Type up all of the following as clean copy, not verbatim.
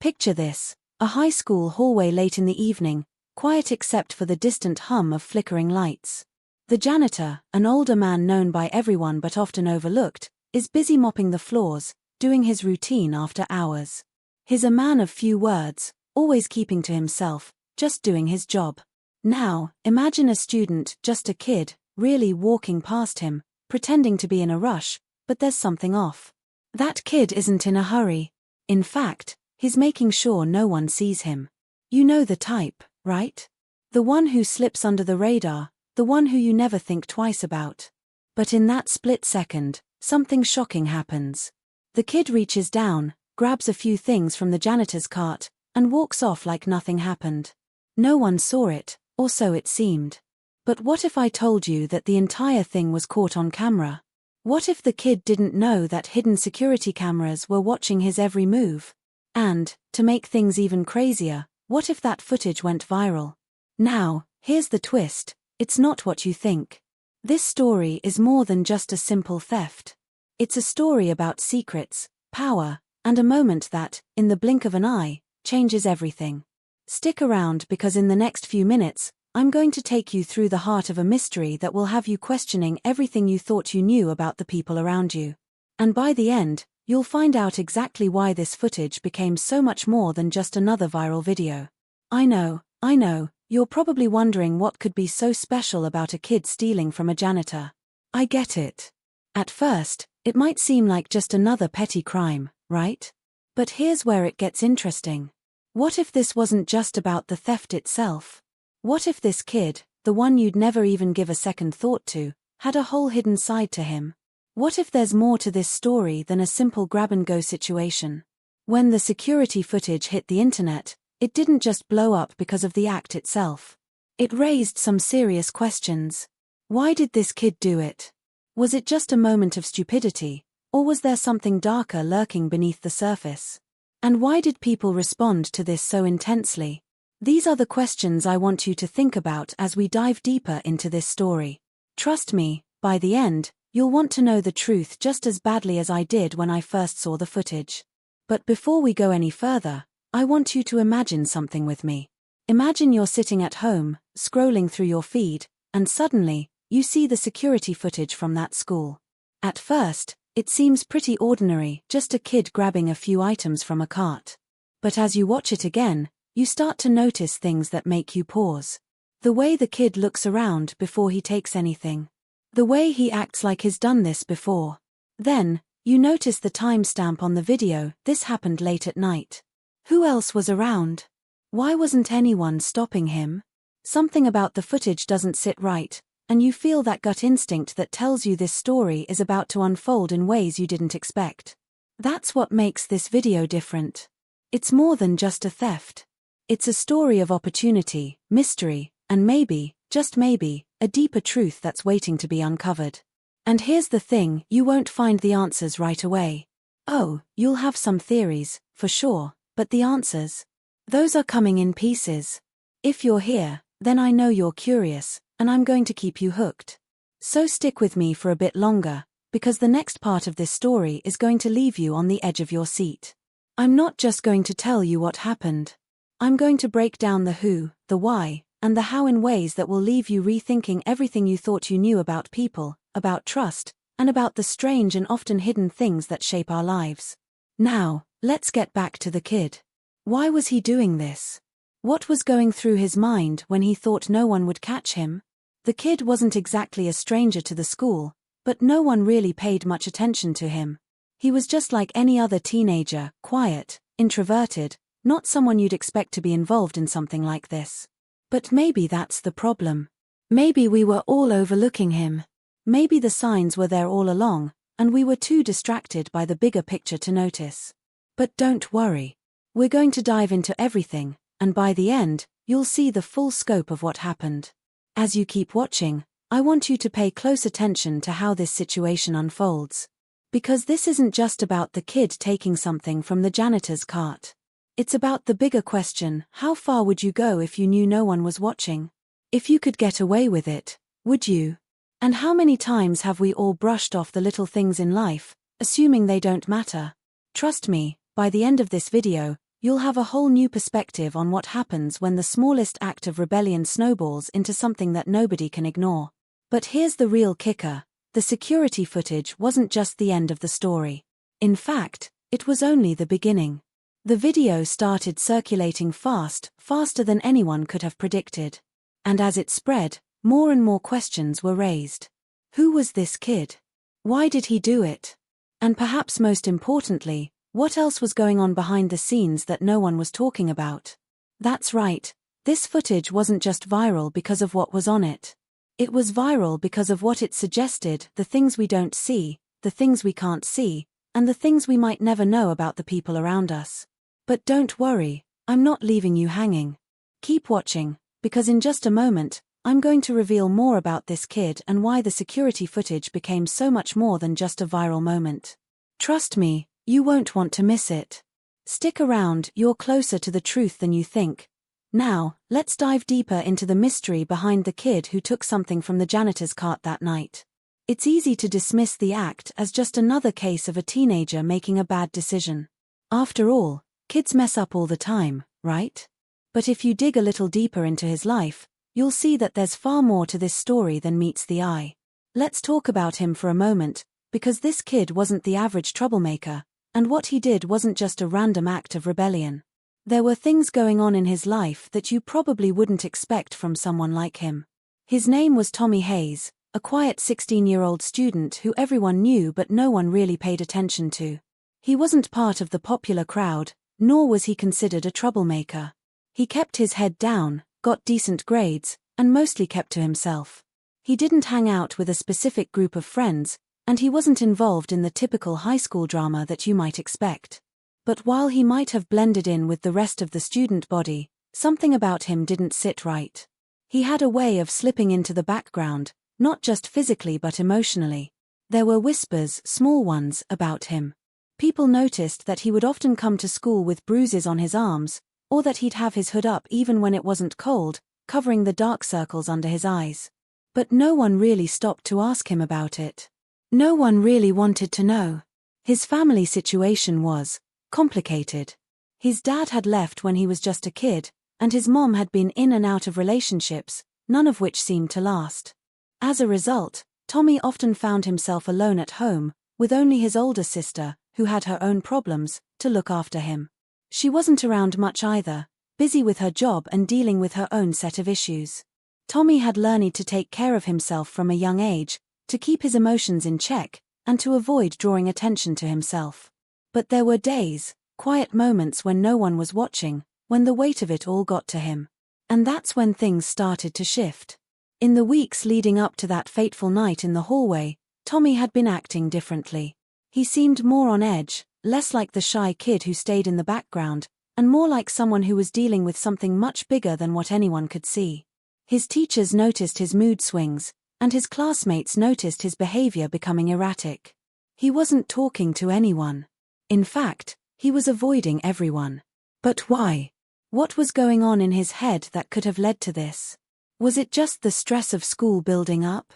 Picture this: a high school hallway late in the evening, quiet except for the distant hum of flickering lights. The janitor, an older man known by everyone but often overlooked, is busy mopping the floors, doing his routine after hours. He's a man of few words, always keeping to himself, just doing his job. Now, imagine a student, just a kid, really walking past him, pretending to be in a rush, but there's something off. That kid isn't in a hurry. In fact, he's making sure no one sees him. You know the type, right? The one who slips under the radar, the one who you never think twice about. But in that split second, something shocking happens. The kid reaches down, grabs a few things from the janitor's cart, and walks off like nothing happened. No one saw it, or so it seemed. But what if I told you that the entire thing was caught on camera? What if the kid didn't know that hidden security cameras were watching his every move? And, to make things even crazier, what if that footage went viral? Now, here's the twist: it's not what you think. This story is more than just a simple theft. It's a story about secrets, power, and a moment that, in the blink of an eye, changes everything. Stick around because in the next few minutes, I'm going to take you through the heart of a mystery that will have you questioning everything you thought you knew about the people around you. And by the end, you'll find out exactly why this footage became so much more than just another viral video. I know, you're probably wondering what could be so special about a kid stealing from a janitor. I get it. At first, it might seem like just another petty crime, right? But here's where it gets interesting. What if this wasn't just about the theft itself? What if this kid, the one you'd never even give a second thought to, had a whole hidden side to him? What if there's more to this story than a simple grab-and-go situation? When the security footage hit the internet, it didn't just blow up because of the act itself. It raised some serious questions. Why did this kid do it? Was it just a moment of stupidity, or was there something darker lurking beneath the surface? And why did people respond to this so intensely? These are the questions I want you to think about as we dive deeper into this story. Trust me, by the end, you'll want to know the truth just as badly as I did when I first saw the footage. But before we go any further, I want you to imagine something with me. Imagine you're sitting at home, scrolling through your feed, and suddenly, you see the security footage from that school. At first, it seems pretty ordinary, just a kid grabbing a few items from a cart. But as you watch it again, you start to notice things that make you pause. The way the kid looks around before he takes anything. The way he acts like he's done this before. Then, you notice the timestamp on the video: this happened late at night. Who else was around? Why wasn't anyone stopping him? Something about the footage doesn't sit right, and you feel that gut instinct that tells you this story is about to unfold in ways you didn't expect. That's what makes this video different. It's more than just a theft. It's a story of opportunity, mystery, and maybe, just maybe, a deeper truth that's waiting to be uncovered. And here's the thing: you won't find the answers right away. Oh, you'll have some theories, for sure, but the answers? Those are coming in pieces. If you're here, then I know you're curious, and I'm going to keep you hooked. So stick with me for a bit longer, because the next part of this story is going to leave you on the edge of your seat. I'm not just going to tell you what happened. I'm going to break down the who, the why, and the how in ways that will leave you rethinking everything you thought you knew about people, about trust, and about the strange and often hidden things that shape our lives. Now, let's get back to the kid. Why was he doing this? What was going through his mind when he thought no one would catch him? The kid wasn't exactly a stranger to the school, but no one really paid much attention to him. He was just like any other teenager, quiet, introverted, not someone you'd expect to be involved in something like this. But maybe that's the problem. Maybe we were all overlooking him. Maybe the signs were there all along, and we were too distracted by the bigger picture to notice. But don't worry. We're going to dive into everything, and by the end, you'll see the full scope of what happened. As you keep watching, I want you to pay close attention to how this situation unfolds. Because this isn't just about the kid taking something from the janitor's cart. It's about the bigger question: how far would you go if you knew no one was watching? If you could get away with it, would you? And how many times have we all brushed off the little things in life, assuming they don't matter? Trust me, by the end of this video, You'll have a whole new perspective on what happens when the smallest act of rebellion snowballs into something that nobody can ignore. But here's the real kicker. The security footage wasn't just the end of the story. In fact, it was only the beginning. The video started circulating faster than anyone could have predicted. And as it spread, more and more questions were raised. Who was this kid? Why did he do it? And perhaps most importantly, what else was going on behind the scenes that no one was talking about? That's right, this footage wasn't just viral because of what was on it. It was viral because of what it suggested, the things we don't see, the things we can't see, and the things we might never know about the people around us. But don't worry, I'm not leaving you hanging. Keep watching, because in just a moment, I'm going to reveal more about this kid and why the security footage became so much more than just a viral moment. Trust me, you won't want to miss it. Stick around, you're closer to the truth than you think. Now, let's dive deeper into the mystery behind the kid who took something from the janitor's cart that night. It's easy to dismiss the act as just another case of a teenager making a bad decision. After all, kids mess up all the time, right? But if you dig a little deeper into his life, you'll see that there's far more to this story than meets the eye. Let's talk about him for a moment, because this kid wasn't the average troublemaker, and what he did wasn't just a random act of rebellion. There were things going on in his life that you probably wouldn't expect from someone like him. His name was Tommy Hayes, a quiet 16-year-old student who everyone knew but no one really paid attention to. He wasn't part of the popular crowd, nor was he considered a troublemaker. He kept his head down, got decent grades, and mostly kept to himself. He didn't hang out with a specific group of friends, and he wasn't involved in the typical high school drama that you might expect. But while he might have blended in with the rest of the student body, something about him didn't sit right. He had a way of slipping into the background, not just physically but emotionally. There were whispers, small ones, about him. People noticed that he would often come to school with bruises on his arms, or that he'd have his hood up even when it wasn't cold, covering the dark circles under his eyes. But no one really stopped to ask him about it. No one really wanted to know. His family situation was complicated. His dad had left when he was just a kid, and his mom had been in and out of relationships, none of which seemed to last. As a result, Tommy often found himself alone at home, with only his older sister, who had her own problems, to look after him. She wasn't around much either, busy with her job and dealing with her own set of issues. Tommy had learned to take care of himself from a young age, to keep his emotions in check, and to avoid drawing attention to himself. But there were days, quiet moments when no one was watching, when the weight of it all got to him. And that's when things started to shift. In the weeks leading up to that fateful night in the hallway, Tommy had been acting differently. He seemed more on edge, less like the shy kid who stayed in the background, and more like someone who was dealing with something much bigger than what anyone could see. His teachers noticed his mood swings, and his classmates noticed his behavior becoming erratic. He wasn't talking to anyone. In fact, he was avoiding everyone. But why? What was going on in his head that could have led to this? Was it just the stress of school building up?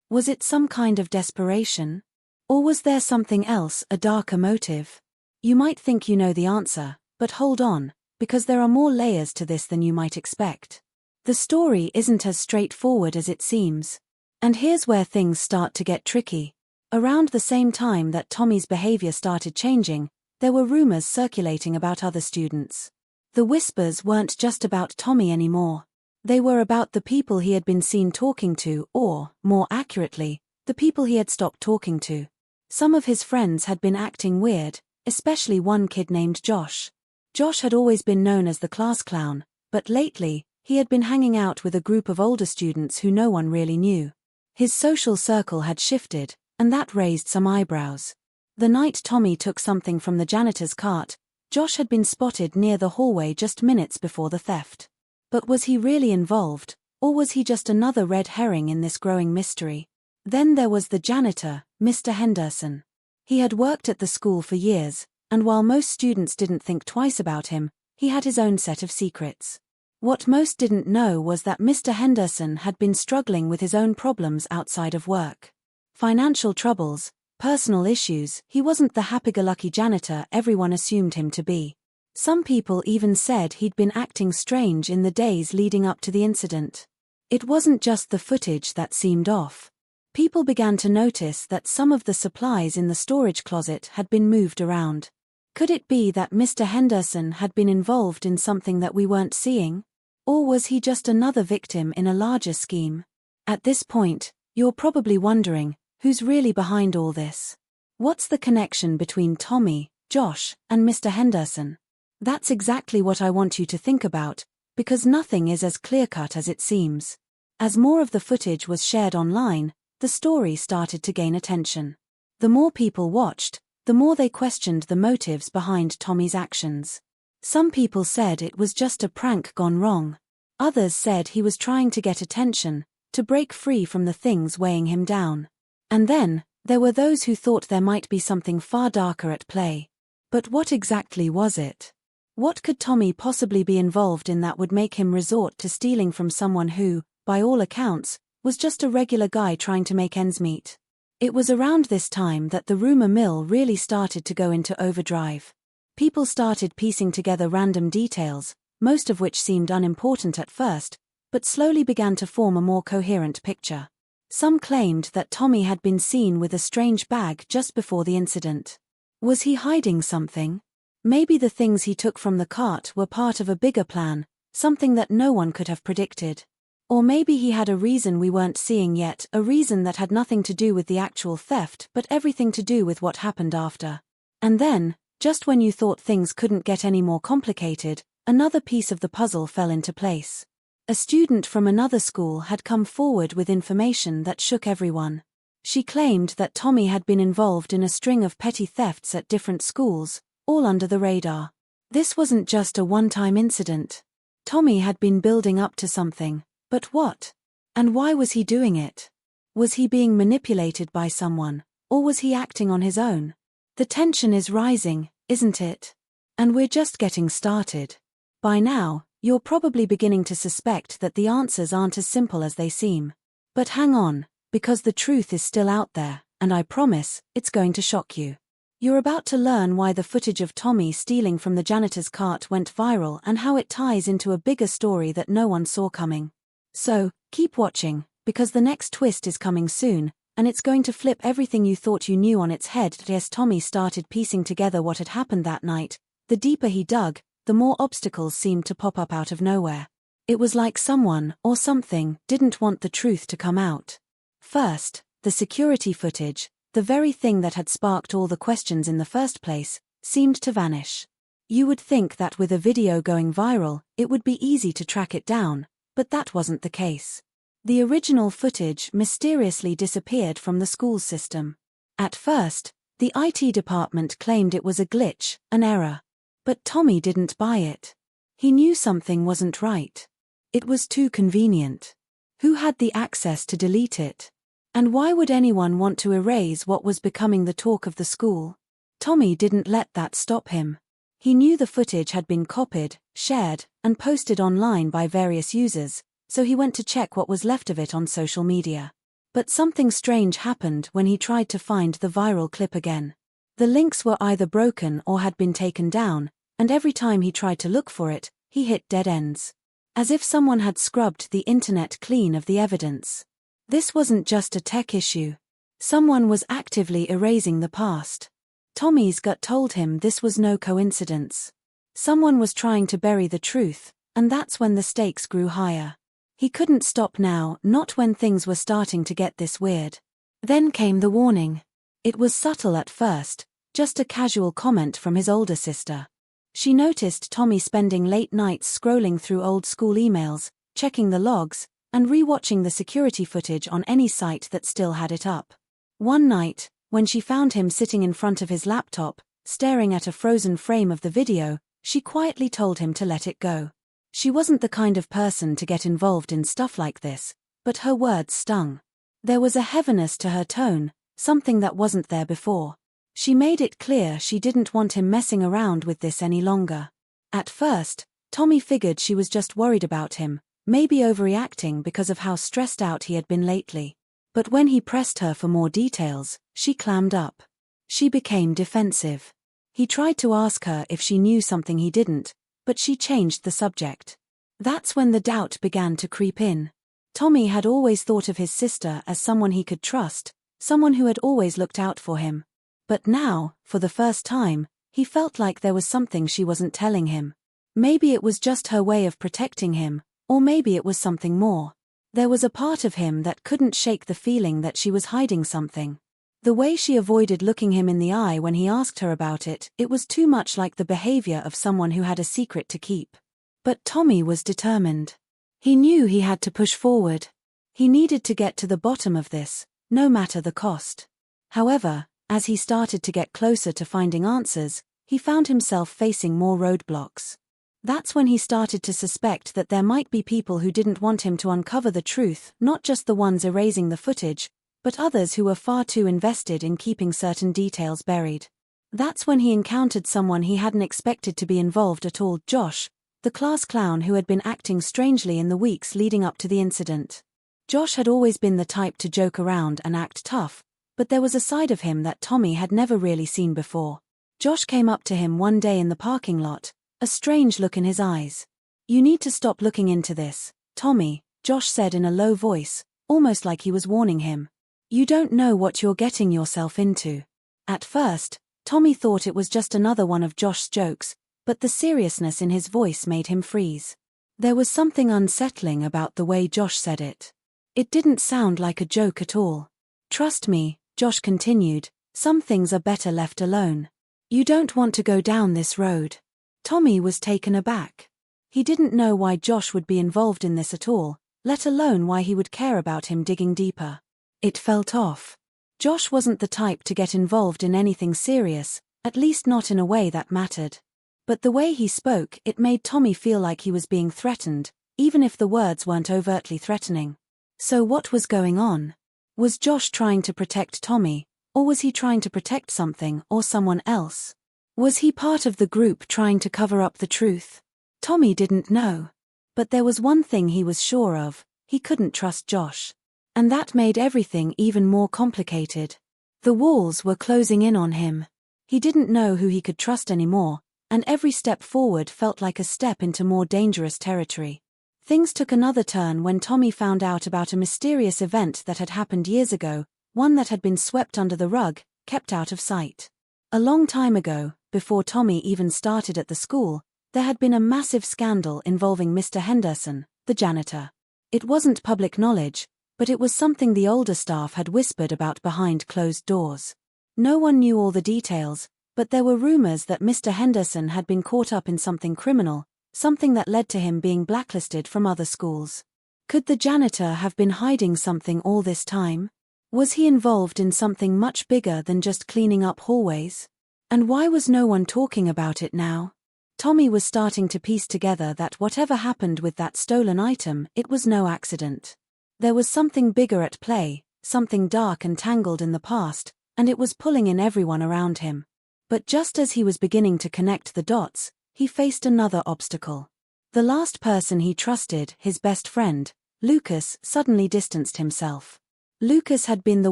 Was it some kind of desperation? Or was there something else, a darker motive? You might think you know the answer, but hold on, because there are more layers to this than you might expect. The story isn't as straightforward as it seems. And here's where things start to get tricky. Around the same time that Tommy's behavior started changing, there were rumors circulating about other students. The whispers weren't just about Tommy anymore. They were about the people he had been seen talking to, or, more accurately, the people he had stopped talking to. Some of his friends had been acting weird, especially one kid named Josh. Josh had always been known as the class clown, but lately, he had been hanging out with a group of older students who no one really knew. His social circle had shifted, and that raised some eyebrows. The night Tommy took something from the janitor's cart, Josh had been spotted near the hallway just minutes before the theft. But was he really involved, or was he just another red herring in this growing mystery? Then there was the janitor, Mr. Henderson. He had worked at the school for years, and while most students didn't think twice about him, he had his own set of secrets. What most didn't know was that Mr. Henderson had been struggling with his own problems outside of work. Financial troubles, personal issues. He wasn't the happy-go-lucky janitor everyone assumed him to be. Some people even said he'd been acting strange in the days leading up to the incident. It wasn't just the footage that seemed off. People began to notice that some of the supplies in the storage closet had been moved around. Could it be that Mr. Henderson had been involved in something that we weren't seeing? Or was he just another victim in a larger scheme? At this point, you're probably wondering, who's really behind all this? What's the connection between Tommy, Josh, and Mr. Henderson? That's exactly what I want you to think about, because nothing is as clear-cut as it seems. As more of the footage was shared online, the story started to gain attention. The more people watched, the more they questioned the motives behind Tommy's actions. Some people said it was just a prank gone wrong. Others said he was trying to get attention, to break free from the things weighing him down. And then, there were those who thought there might be something far darker at play. But what exactly was it? What could Tommy possibly be involved in that would make him resort to stealing from someone who, by all accounts, was just a regular guy trying to make ends meet? It was around this time that the rumor mill really started to go into overdrive. People started piecing together random details, most of which seemed unimportant at first, but slowly began to form a more coherent picture. Some claimed that Tommy had been seen with a strange bag just before the incident. Was he hiding something? Maybe the things he took from the cart were part of a bigger plan, something that no one could have predicted. Or maybe he had a reason we weren't seeing yet, a reason that had nothing to do with the actual theft but everything to do with what happened after. And then, just when you thought things couldn't get any more complicated, another piece of the puzzle fell into place. A student from another school had come forward with information that shook everyone. She claimed that Tommy had been involved in a string of petty thefts at different schools, all under the radar. This wasn't just a one-time incident. Tommy had been building up to something. But what? And why was he doing it? Was he being manipulated by someone, or was he acting on his own? The tension is rising, isn't it? And we're just getting started. By now, you're probably beginning to suspect that the answers aren't as simple as they seem. But hang on, because the truth is still out there, and I promise, it's going to shock you. You're about to learn why the footage of Tommy stealing from the janitor's cart went viral and how it ties into a bigger story that no one saw coming. So, keep watching, because the next twist is coming soon, and it's going to flip everything you thought you knew on its head. As Tommy started piecing together what had happened that night, the deeper he dug, the more obstacles seemed to pop up out of nowhere. It was like someone, or something, didn't want the truth to come out. First, the security footage, the very thing that had sparked all the questions in the first place, seemed to vanish. You would think that with a video going viral, it would be easy to track it down. But that wasn't the case. The original footage mysteriously disappeared from the school system. At first, the IT department claimed it was a glitch, an error. But Tommy didn't buy it. He knew something wasn't right. It was too convenient. Who had the access to delete it? And why would anyone want to erase what was becoming the talk of the school? Tommy didn't let that stop him. He knew the footage had been copied, shared, and posted online by various users, so he went to check what was left of it on social media. But something strange happened when he tried to find the viral clip again. The links were either broken or had been taken down, and every time he tried to look for it, he hit dead ends. As if someone had scrubbed the internet clean of the evidence. This wasn't just a tech issue. Someone was actively erasing the past. Tommy's gut told him this was no coincidence. Someone was trying to bury the truth, and that's when the stakes grew higher. He couldn't stop now, not when things were starting to get this weird. Then came the warning. It was subtle at first, just a casual comment from his older sister. She noticed Tommy spending late nights scrolling through old school emails, checking the logs, and re-watching the security footage on any site that still had it up. One night, when she found him sitting in front of his laptop, staring at a frozen frame of the video, she quietly told him to let it go. She wasn't the kind of person to get involved in stuff like this, but her words stung. There was a heaviness to her tone, something that wasn't there before. She made it clear she didn't want him messing around with this any longer. At first, Tommy figured she was just worried about him, maybe overreacting because of how stressed out he had been lately. But when he pressed her for more details, she clammed up. She became defensive. He tried to ask her if she knew something he didn't, but she changed the subject. That's when the doubt began to creep in. Tommy had always thought of his sister as someone he could trust, someone who had always looked out for him. But now, for the first time, he felt like there was something she wasn't telling him. Maybe it was just her way of protecting him, or maybe it was something more. There was a part of him that couldn't shake the feeling that she was hiding something. The way she avoided looking him in the eye when he asked her about it, it was too much like the behavior of someone who had a secret to keep. But Tommy was determined. He knew he had to push forward. He needed to get to the bottom of this, no matter the cost. However, as he started to get closer to finding answers, he found himself facing more roadblocks. That's when he started to suspect that there might be people who didn't want him to uncover the truth, not just the ones erasing the footage, but others who were far too invested in keeping certain details buried. That's when he encountered someone he hadn't expected to be involved at all, Josh, the class clown who had been acting strangely in the weeks leading up to the incident. Josh had always been the type to joke around and act tough, but there was a side of him that Tommy had never really seen before. Josh came up to him one day in the parking lot, a strange look in his eyes. "You need to stop looking into this, Tommy," Josh said in a low voice, almost like he was warning him. "You don't know what you're getting yourself into." At first, Tommy thought it was just another one of Josh's jokes, but the seriousness in his voice made him freeze. There was something unsettling about the way Josh said it. It didn't sound like a joke at all. "Trust me," Josh continued, "some things are better left alone. You don't want to go down this road." Tommy was taken aback. He didn't know why Josh would be involved in this at all, let alone why he would care about him digging deeper. It felt off. Josh wasn't the type to get involved in anything serious, at least not in a way that mattered. But the way he spoke, it made Tommy feel like he was being threatened, even if the words weren't overtly threatening. So what was going on? Was Josh trying to protect Tommy, or was he trying to protect something or someone else? Was he part of the group trying to cover up the truth? Tommy didn't know. But there was one thing he was sure of: he couldn't trust Josh. And that made everything even more complicated. The walls were closing in on him. He didn't know who he could trust anymore, and every step forward felt like a step into more dangerous territory. Things took another turn when Tommy found out about a mysterious event that had happened years ago, one that had been swept under the rug, kept out of sight. A long time ago, before Tommy even started at the school, there had been a massive scandal involving Mr. Henderson, the janitor. It wasn't public knowledge, but it was something the older staff had whispered about behind closed doors. No one knew all the details, but there were rumors that Mr. Henderson had been caught up in something criminal, something that led to him being blacklisted from other schools. Could the janitor have been hiding something all this time? Was he involved in something much bigger than just cleaning up hallways? And why was no one talking about it now? Tommy was starting to piece together that whatever happened with that stolen item, it was no accident. There was something bigger at play, something dark and tangled in the past, and it was pulling in everyone around him. But just as he was beginning to connect the dots, he faced another obstacle. The last person he trusted, his best friend, Lucas, suddenly distanced himself. Lucas had been the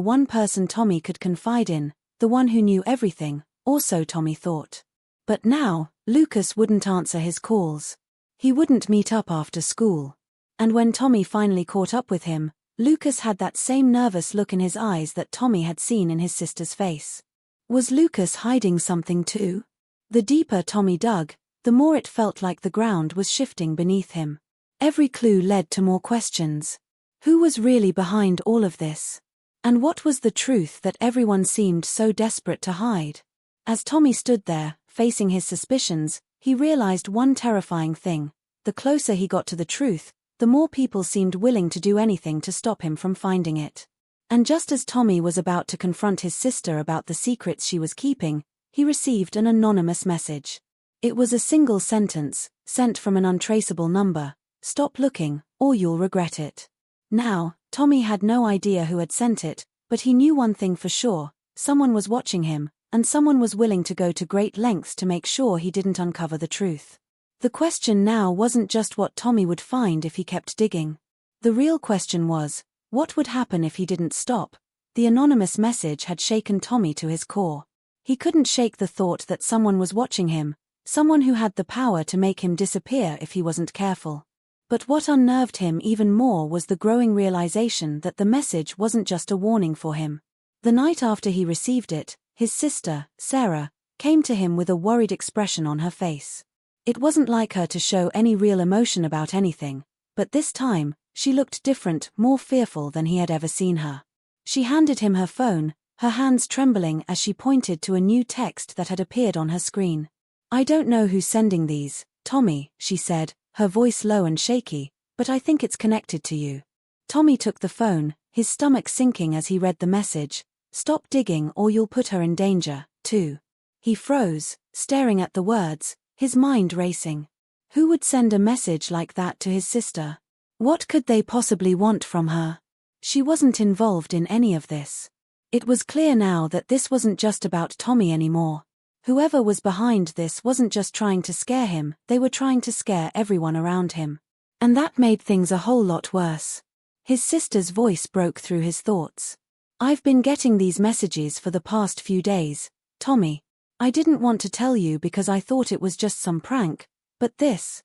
one person Tommy could confide in, the one who knew everything, or so Tommy thought. But now, Lucas wouldn't answer his calls. He wouldn't meet up after school. And when Tommy finally caught up with him, Lucas had that same nervous look in his eyes that Tommy had seen in his sister's face. Was Lucas hiding something too? The deeper Tommy dug, the more it felt like the ground was shifting beneath him. Every clue led to more questions. Who was really behind all of this? And what was the truth that everyone seemed so desperate to hide? As Tommy stood there, facing his suspicions, he realized one terrifying thing: the closer he got to the truth, the more people seemed willing to do anything to stop him from finding it. And just as Tommy was about to confront his sister about the secrets she was keeping, he received an anonymous message. It was a single sentence, sent from an untraceable number: "Stop looking, or you'll regret it." Now, Tommy had no idea who had sent it, but he knew one thing for sure: someone was watching him, and someone was willing to go to great lengths to make sure he didn't uncover the truth. The question now wasn't just what Tommy would find if he kept digging. The real question was, what would happen if he didn't stop? The anonymous message had shaken Tommy to his core. He couldn't shake the thought that someone was watching him, someone who had the power to make him disappear if he wasn't careful. But what unnerved him even more was the growing realization that the message wasn't just a warning for him. The night after he received it, his sister, Sarah, came to him with a worried expression on her face. It wasn't like her to show any real emotion about anything, but this time, she looked different, more fearful than he had ever seen her. She handed him her phone, her hands trembling as she pointed to a new text that had appeared on her screen. "I don't know who's sending these, Tommy," she said, her voice low and shaky, "but I think it's connected to you." Tommy took the phone, his stomach sinking as he read the message. "Stop digging or you'll put her in danger, too." He froze, staring at the words, his mind racing. Who would send a message like that to his sister? What could they possibly want from her? She wasn't involved in any of this. It was clear now that this wasn't just about Tommy anymore. Whoever was behind this wasn't just trying to scare him, they were trying to scare everyone around him. And that made things a whole lot worse. His sister's voice broke through his thoughts. "I've been getting these messages for the past few days, Tommy. I didn't want to tell you because I thought it was just some prank, but this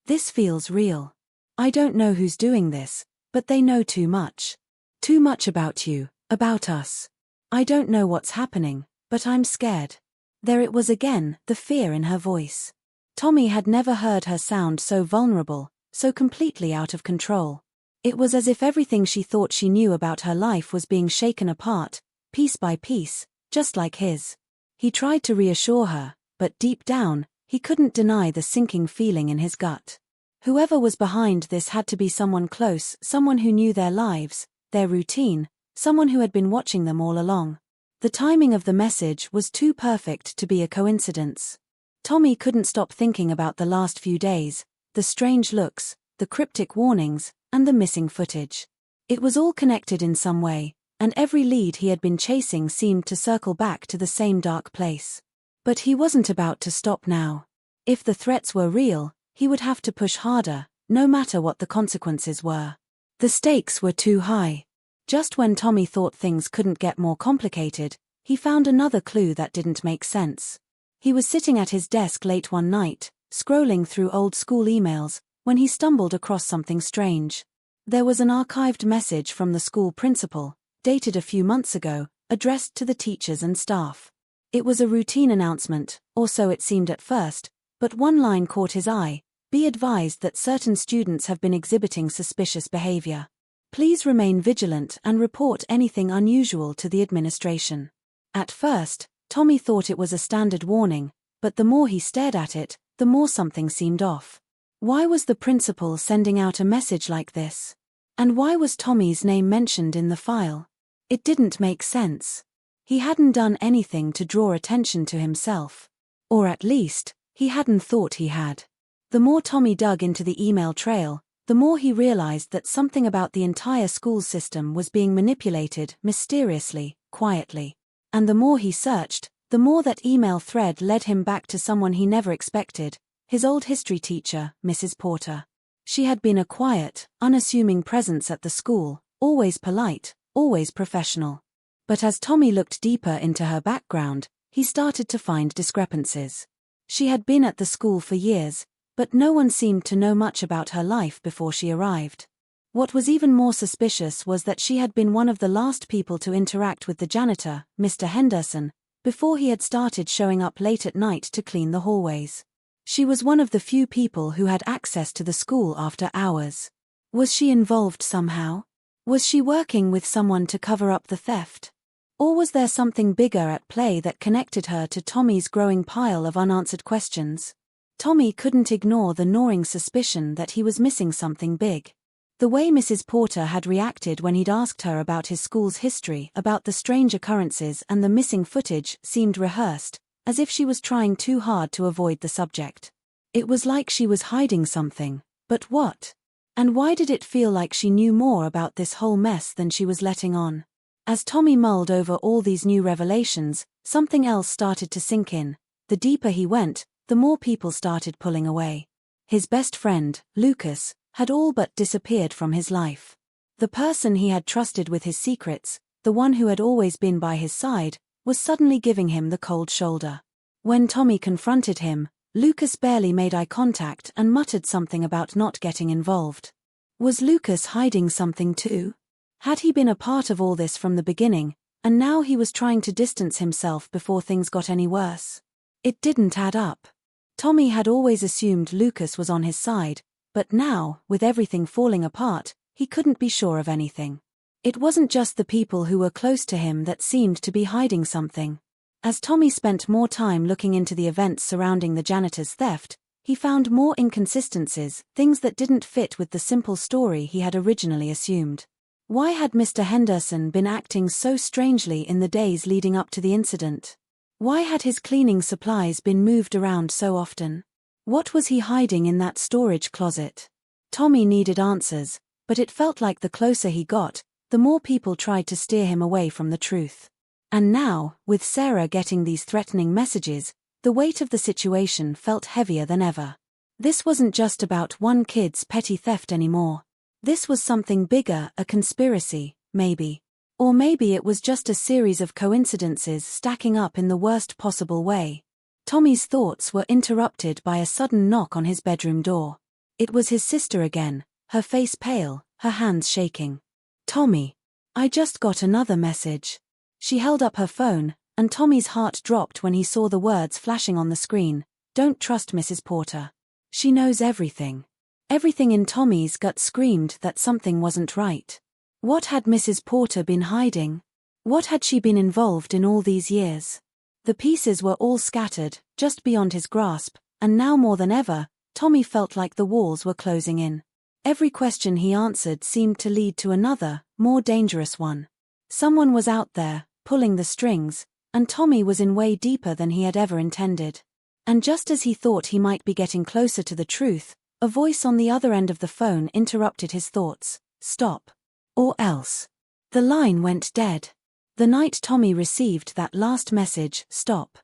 feels real. I don't know who's doing this, but they know too much. Too much about you, about us. I don't know what's happening, but I'm scared." There it was again, the fear in her voice. Tommy had never heard her sound so vulnerable, so completely out of control. It was as if everything she thought she knew about her life was being shaken apart, piece by piece, just like his. He tried to reassure her, but deep down, he couldn't deny the sinking feeling in his gut. Whoever was behind this had to be someone close, someone who knew their lives, their routine, someone who had been watching them all along. The timing of the message was too perfect to be a coincidence. Tommy couldn't stop thinking about the last few days, the strange looks, the cryptic warnings, and the missing footage. It was all connected in some way, and every lead he had been chasing seemed to circle back to the same dark place. But he wasn't about to stop now. If the threats were real, he would have to push harder, no matter what the consequences were. The stakes were too high. Just when Tommy thought things couldn't get more complicated, he found another clue that didn't make sense. He was sitting at his desk late one night, scrolling through old school emails, when he stumbled across something strange. There was an archived message from the school principal, dated a few months ago, addressed to the teachers and staff. It was a routine announcement, or so it seemed at first, but one line caught his eye: "Be advised that certain students have been exhibiting suspicious behavior. Please remain vigilant and report anything unusual to the administration." At first, Tommy thought it was a standard warning, but the more he stared at it, the more something seemed off. Why was the principal sending out a message like this? And why was Tommy's name mentioned in the file? It didn't make sense. He hadn't done anything to draw attention to himself. Or at least, he hadn't thought he had. The more Tommy dug into the email trail, the more he realized that something about the entire school system was being manipulated mysteriously, quietly. And the more he searched, the more that email thread led him back to someone he never expected, his old history teacher, Mrs. Porter. She had been a quiet, unassuming presence at the school, always polite, always professional. But as Tommy looked deeper into her background, he started to find discrepancies. She had been at the school for years, but no one seemed to know much about her life before she arrived. What was even more suspicious was that she had been one of the last people to interact with the janitor, Mr. Henderson, before he had started showing up late at night to clean the hallways. She was one of the few people who had access to the school after hours. Was she involved somehow? Was she working with someone to cover up the theft? Or was there something bigger at play that connected her to Tommy's growing pile of unanswered questions? Tommy couldn't ignore the gnawing suspicion that he was missing something big. The way Mrs. Porter had reacted when he'd asked her about his school's history, about the strange occurrences and the missing footage, seemed rehearsed, as if she was trying too hard to avoid the subject. It was like she was hiding something, but what? And why did it feel like she knew more about this whole mess than she was letting on? As Tommy mulled over all these new revelations, something else started to sink in. The deeper he went, the more people started pulling away. His best friend, Lucas, had all but disappeared from his life. The person he had trusted with his secrets, the one who had always been by his side, was suddenly giving him the cold shoulder. When Tommy confronted him, Lucas barely made eye contact and muttered something about not getting involved. Was Lucas hiding something too? Had he been a part of all this from the beginning, and now he was trying to distance himself before things got any worse? It didn't add up. Tommy had always assumed Lucas was on his side, but now, with everything falling apart, he couldn't be sure of anything. It wasn't just the people who were close to him that seemed to be hiding something. As Tommy spent more time looking into the events surrounding the janitor's theft, he found more inconsistencies, things that didn't fit with the simple story he had originally assumed. Why had Mr. Henderson been acting so strangely in the days leading up to the incident? Why had his cleaning supplies been moved around so often? What was he hiding in that storage closet? Tommy needed answers, but it felt like the closer he got, the more people tried to steer him away from the truth. And now, with Sarah getting these threatening messages, the weight of the situation felt heavier than ever. This wasn't just about one kid's petty theft anymore. This was something bigger, a conspiracy, maybe. Or maybe it was just a series of coincidences stacking up in the worst possible way. Tommy's thoughts were interrupted by a sudden knock on his bedroom door. It was his sister again, her face pale, her hands shaking. "Tommy, I just got another message." She held up her phone, and Tommy's heart dropped when he saw the words flashing on the screen. "Don't trust Mrs. Porter. She knows everything." Everything in Tommy's gut screamed that something wasn't right. What had Mrs. Porter been hiding? What had she been involved in all these years? The pieces were all scattered, just beyond his grasp, and now more than ever, Tommy felt like the walls were closing in. Every question he answered seemed to lead to another, more dangerous one. Someone was out there, pulling the strings, and Tommy was in way deeper than he had ever intended. And just as he thought he might be getting closer to the truth, a voice on the other end of the phone interrupted his thoughts. "Stop. Or else." The line went dead. The night Tommy received that last message, "Stop.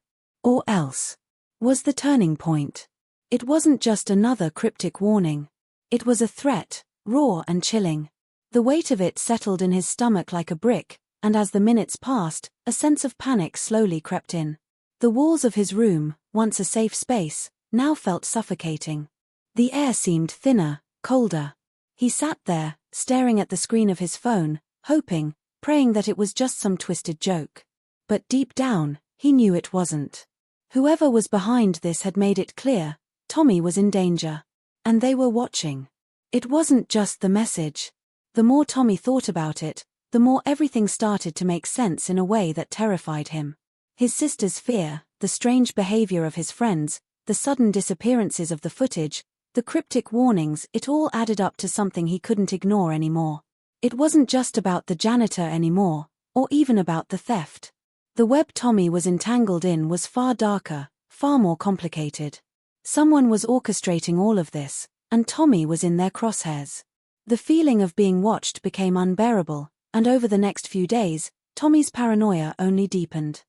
Or else," was the turning point. It wasn't just another cryptic warning. It was a threat, raw and chilling. The weight of it settled in his stomach like a brick, and as the minutes passed, a sense of panic slowly crept in. The walls of his room, once a safe space, now felt suffocating. The air seemed thinner, colder. He sat there, staring at the screen of his phone, hoping, praying that it was just some twisted joke. But deep down, he knew it wasn't. Whoever was behind this had made it clear, Tommy was in danger. And they were watching. It wasn't just the message. The more Tommy thought about it, the more everything started to make sense in a way that terrified him. His sister's fear, the strange behavior of his friends, the sudden disappearances of the footage, the cryptic warnings, it all added up to something he couldn't ignore anymore. It wasn't just about the janitor anymore, or even about the theft. The web Tommy was entangled in was far darker, far more complicated. Someone was orchestrating all of this, and Tommy was in their crosshairs. The feeling of being watched became unbearable, and over the next few days, Tommy's paranoia only deepened.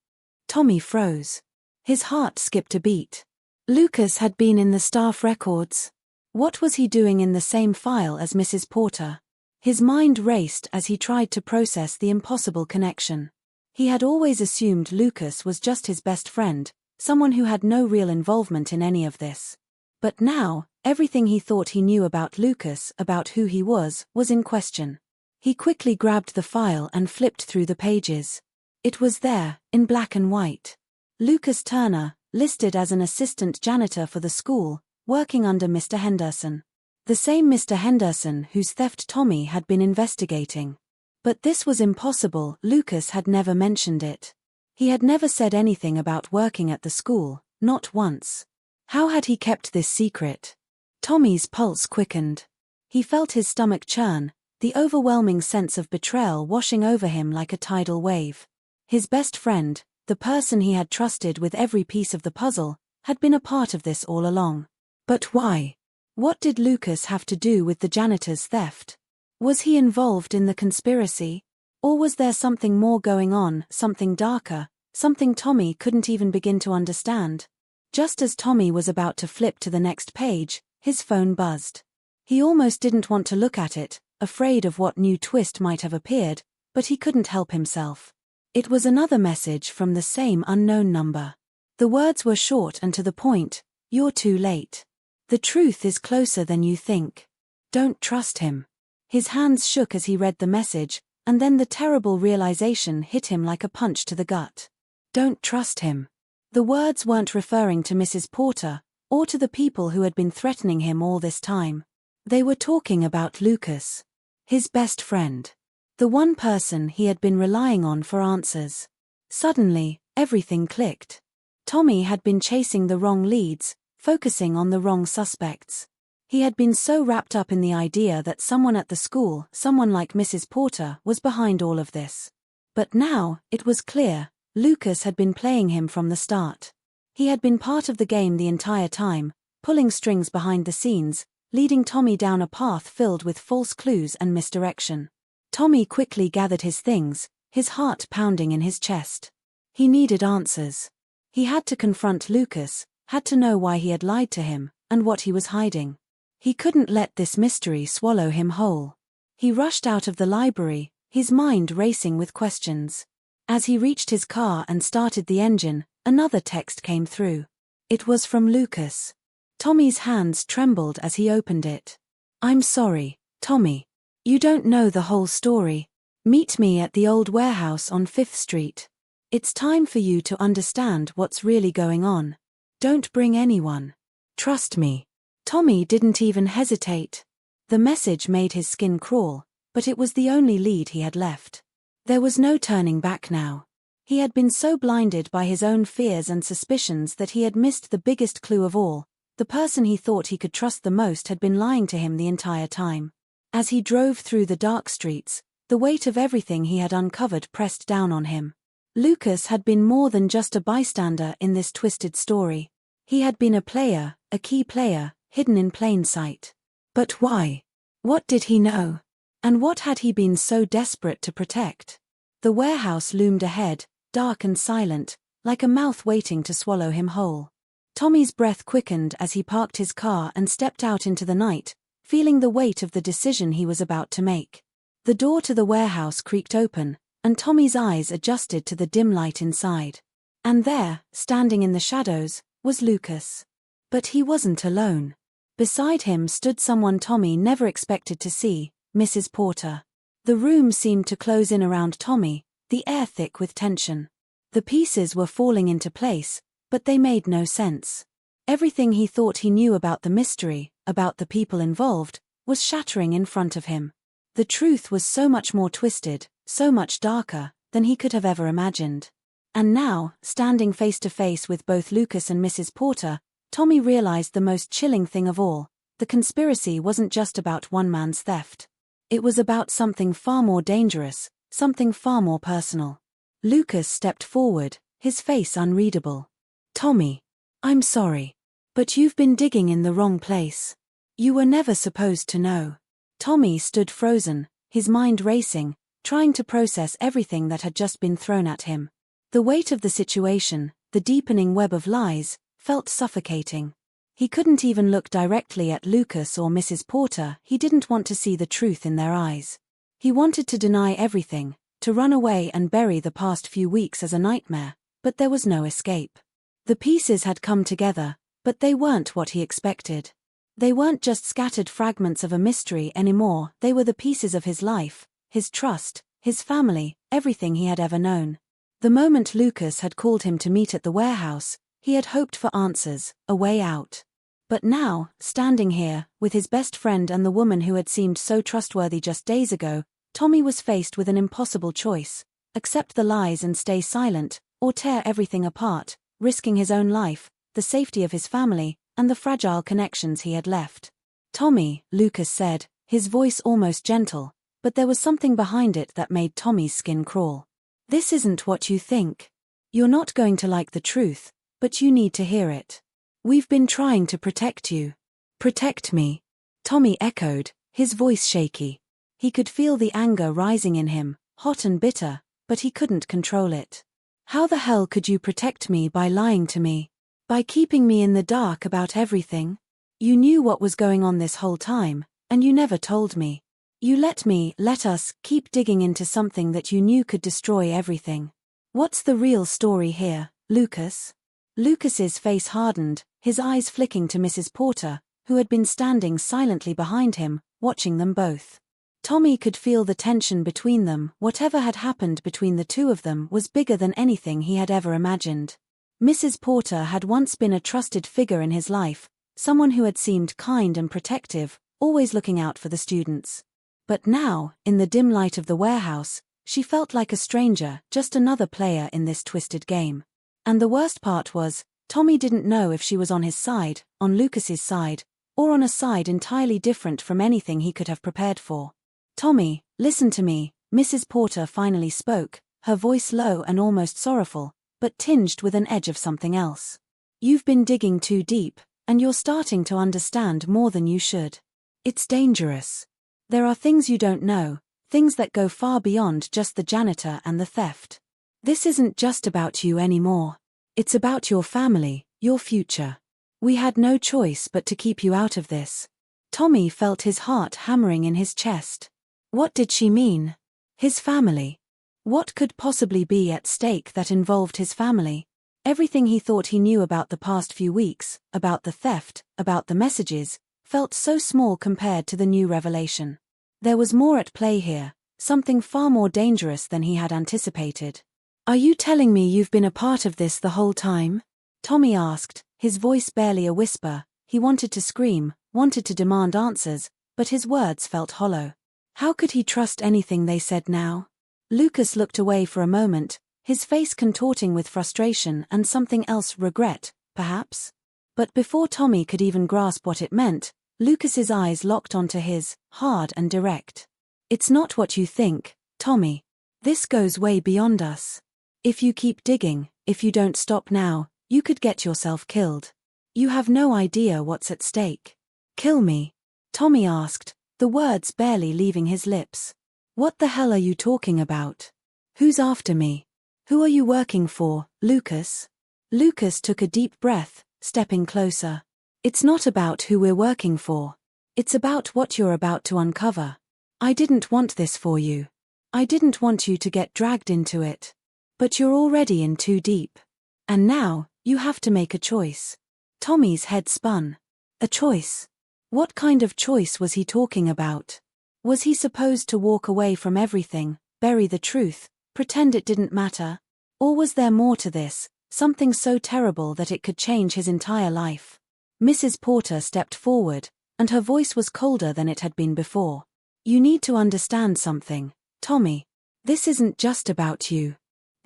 Tommy froze. His heart skipped a beat. Lucas had been in the staff records. What was he doing in the same file as Mrs. Porter? His mind raced as he tried to process the impossible connection. He had always assumed Lucas was just his best friend, someone who had no real involvement in any of this. But now, everything he thought he knew about Lucas, about who he was in question. He quickly grabbed the file and flipped through the pages. It was there, in black and white. Lucas Turner, listed as an assistant janitor for the school, working under Mr. Henderson. The same Mr. Henderson whose theft Tommy had been investigating. But this was impossible, Lucas had never mentioned it. He had never said anything about working at the school, not once. How had he kept this secret? Tommy's pulse quickened. He felt his stomach churn, the overwhelming sense of betrayal washing over him like a tidal wave. His best friend, the person he had trusted with every piece of the puzzle, had been a part of this all along. But why? What did Lucas have to do with the janitor's theft? Was he involved in the conspiracy? Or was there something more going on, something darker, something Tommy couldn't even begin to understand? Just as Tommy was about to flip to the next page, his phone buzzed. He almost didn't want to look at it, afraid of what new twist might have appeared, but he couldn't help himself. It was another message from the same unknown number. The words were short and to the point. You're too late. The truth is closer than you think. Don't trust him. His hands shook as he read the message, and then the terrible realization hit him like a punch to the gut. Don't trust him. The words weren't referring to Mrs. Porter, or to the people who had been threatening him all this time. They were talking about Lucas. His best friend. The one person he had been relying on for answers. Suddenly, everything clicked. Tommy had been chasing the wrong leads, focusing on the wrong suspects. He had been so wrapped up in the idea that someone at the school, someone like Mrs. Porter, was behind all of this. But now, it was clear, Lucas had been playing him from the start. He had been part of the game the entire time, pulling strings behind the scenes, leading Tommy down a path filled with false clues and misdirection. Tommy quickly gathered his things, his heart pounding in his chest. He needed answers. He had to confront Lucas, had to know why he had lied to him, and what he was hiding. He couldn't let this mystery swallow him whole. He rushed out of the library, his mind racing with questions. As he reached his car and started the engine, another text came through. It was from Lucas. Tommy's hands trembled as he opened it. I'm sorry, Tommy. You don't know the whole story. Meet me at the old warehouse on 5th Street. It's time for you to understand what's really going on. Don't bring anyone. Trust me. Tommy didn't even hesitate. The message made his skin crawl, but it was the only lead he had left. There was no turning back now. He had been so blinded by his own fears and suspicions that he had missed the biggest clue of all. The person he thought he could trust the most had been lying to him the entire time. As he drove through the dark streets, the weight of everything he had uncovered pressed down on him. Lucas had been more than just a bystander in this twisted story. He had been a player, a key player, hidden in plain sight. But why? What did he know? And what had he been so desperate to protect? The warehouse loomed ahead, dark and silent, like a mouth waiting to swallow him whole. Tommy's breath quickened as he parked his car and stepped out into the night, feeling the weight of the decision he was about to make. The door to the warehouse creaked open, and Tommy's eyes adjusted to the dim light inside. And there, standing in the shadows, was Lucas. But he wasn't alone. Beside him stood someone Tommy never expected to see, Mrs. Porter. The room seemed to close in around Tommy, the air thick with tension. The pieces were falling into place, but they made no sense. Everything he thought he knew about the mystery, about the people involved, was shattering in front of him. The truth was so much more twisted, so much darker, than he could have ever imagined. And now, standing face to face with both Lucas and Mrs. Porter, Tommy realized the most chilling thing of all. The conspiracy wasn't just about one man's theft. It was about something far more dangerous, something far more personal. Lucas stepped forward, his face unreadable. Tommy, I'm sorry. But you've been digging in the wrong place. You were never supposed to know. Tommy stood frozen, his mind racing, trying to process everything that had just been thrown at him. The weight of the situation, the deepening web of lies, felt suffocating. He couldn't even look directly at Lucas or Mrs. Porter. He didn't want to see the truth in their eyes. He wanted to deny everything, to run away and bury the past few weeks as a nightmare, but there was no escape. The pieces had come together, but they weren't what he expected. They weren't just scattered fragments of a mystery anymore, they were the pieces of his life, his trust, his family, everything he had ever known. The moment Lucas had called him to meet at the warehouse, he had hoped for answers, a way out. But now, standing here, with his best friend and the woman who had seemed so trustworthy just days ago, Tommy was faced with an impossible choice: accept the lies and stay silent, or tear everything apart, risking his own life, the safety of his family, and the fragile connections he had left. Tommy, Lucas said, his voice almost gentle, but there was something behind it that made Tommy's skin crawl. This isn't what you think. You're not going to like the truth, but you need to hear it. We've been trying to protect you. Protect me. Tommy echoed, his voice shaky. He could feel the anger rising in him, hot and bitter, but he couldn't control it. How the hell could you protect me by lying to me? By keeping me in the dark about everything? You knew what was going on this whole time, and you never told me. You let us, keep digging into something that you knew could destroy everything. What's the real story here, Lucas? Lucas's face hardened, his eyes flicking to Mrs. Porter, who had been standing silently behind him, watching them both. Tommy could feel the tension between them. Whatever had happened between the two of them was bigger than anything he had ever imagined. Mrs. Porter had once been a trusted figure in his life, someone who had seemed kind and protective, always looking out for the students. But now, in the dim light of the warehouse, she felt like a stranger, just another player in this twisted game. And the worst part was, Tommy didn't know if she was on his side, on Lucas's side, or on a side entirely different from anything he could have prepared for. Tommy, listen to me, Mrs. Porter finally spoke, her voice low and almost sorrowful, but tinged with an edge of something else. You've been digging too deep, and you're starting to understand more than you should. It's dangerous. There are things you don't know, things that go far beyond just the janitor and the theft. This isn't just about you anymore. It's about your family, your future. We had no choice but to keep you out of this. Tommy felt his heart hammering in his chest. What did she mean? His family. What could possibly be at stake that involved his family? Everything he thought he knew about the past few weeks, about the theft, about the messages, felt so small compared to the new revelation. There was more at play here, something far more dangerous than he had anticipated. Are you telling me you've been a part of this the whole time? Tommy asked, his voice barely a whisper. He wanted to scream, wanted to demand answers, but his words felt hollow. How could he trust anything they said now? Lucas looked away for a moment, his face contorting with frustration and something else, regret, perhaps? But before Tommy could even grasp what it meant, Lucas's eyes locked onto his, hard and direct. It's not what you think, Tommy. This goes way beyond us. If you keep digging, if you don't stop now, you could get yourself killed. You have no idea what's at stake. Kill me? Tommy asked, the words barely leaving his lips. What the hell are you talking about? Who's after me? Who are you working for, Lucas? Lucas took a deep breath, stepping closer. It's not about who we're working for. It's about what you're about to uncover. I didn't want this for you. I didn't want you to get dragged into it. But you're already in too deep. And now, you have to make a choice. Tommy's head spun. A choice? What kind of choice was he talking about? Was he supposed to walk away from everything, bury the truth, pretend it didn't matter? Or was there more to this, something so terrible that it could change his entire life? Mrs. Porter stepped forward, and her voice was colder than it had been before. You need to understand something, Tommy. This isn't just about you.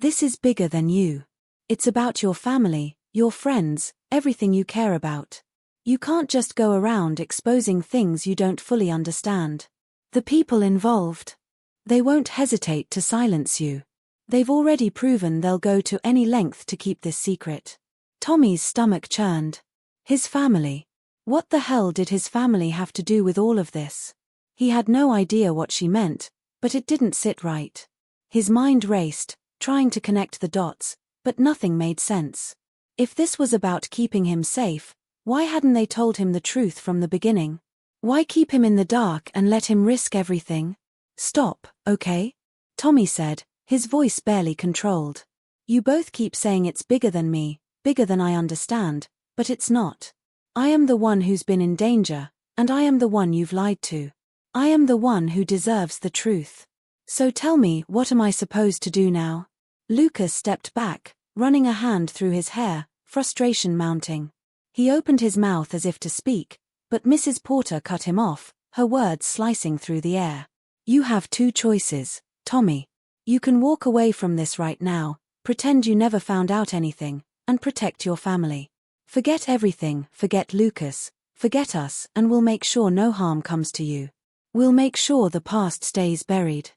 This is bigger than you. It's about your family, your friends, everything you care about. You can't just go around exposing things you don't fully understand. The people involved. They won't hesitate to silence you. They've already proven they'll go to any length to keep this secret. Tommy's stomach churned. His family. What the hell did his family have to do with all of this? He had no idea what she meant, but it didn't sit right. His mind raced, trying to connect the dots, but nothing made sense. If this was about keeping him safe, why hadn't they told him the truth from the beginning? Why keep him in the dark and let him risk everything? Stop, okay? Tommy said, his voice barely controlled. You both keep saying it's bigger than me, bigger than I understand, but it's not. I am the one who's been in danger, and I am the one you've lied to. I am the one who deserves the truth. So tell me, what am I supposed to do now? Lucas stepped back, running a hand through his hair, frustration mounting. He opened his mouth as if to speak, but Mrs. Porter cut him off, her words slicing through the air. You have two choices, Tommy. You can walk away from this right now, pretend you never found out anything, and protect your family. Forget everything, forget Lucas, forget us, and we'll make sure no harm comes to you. We'll make sure the past stays buried.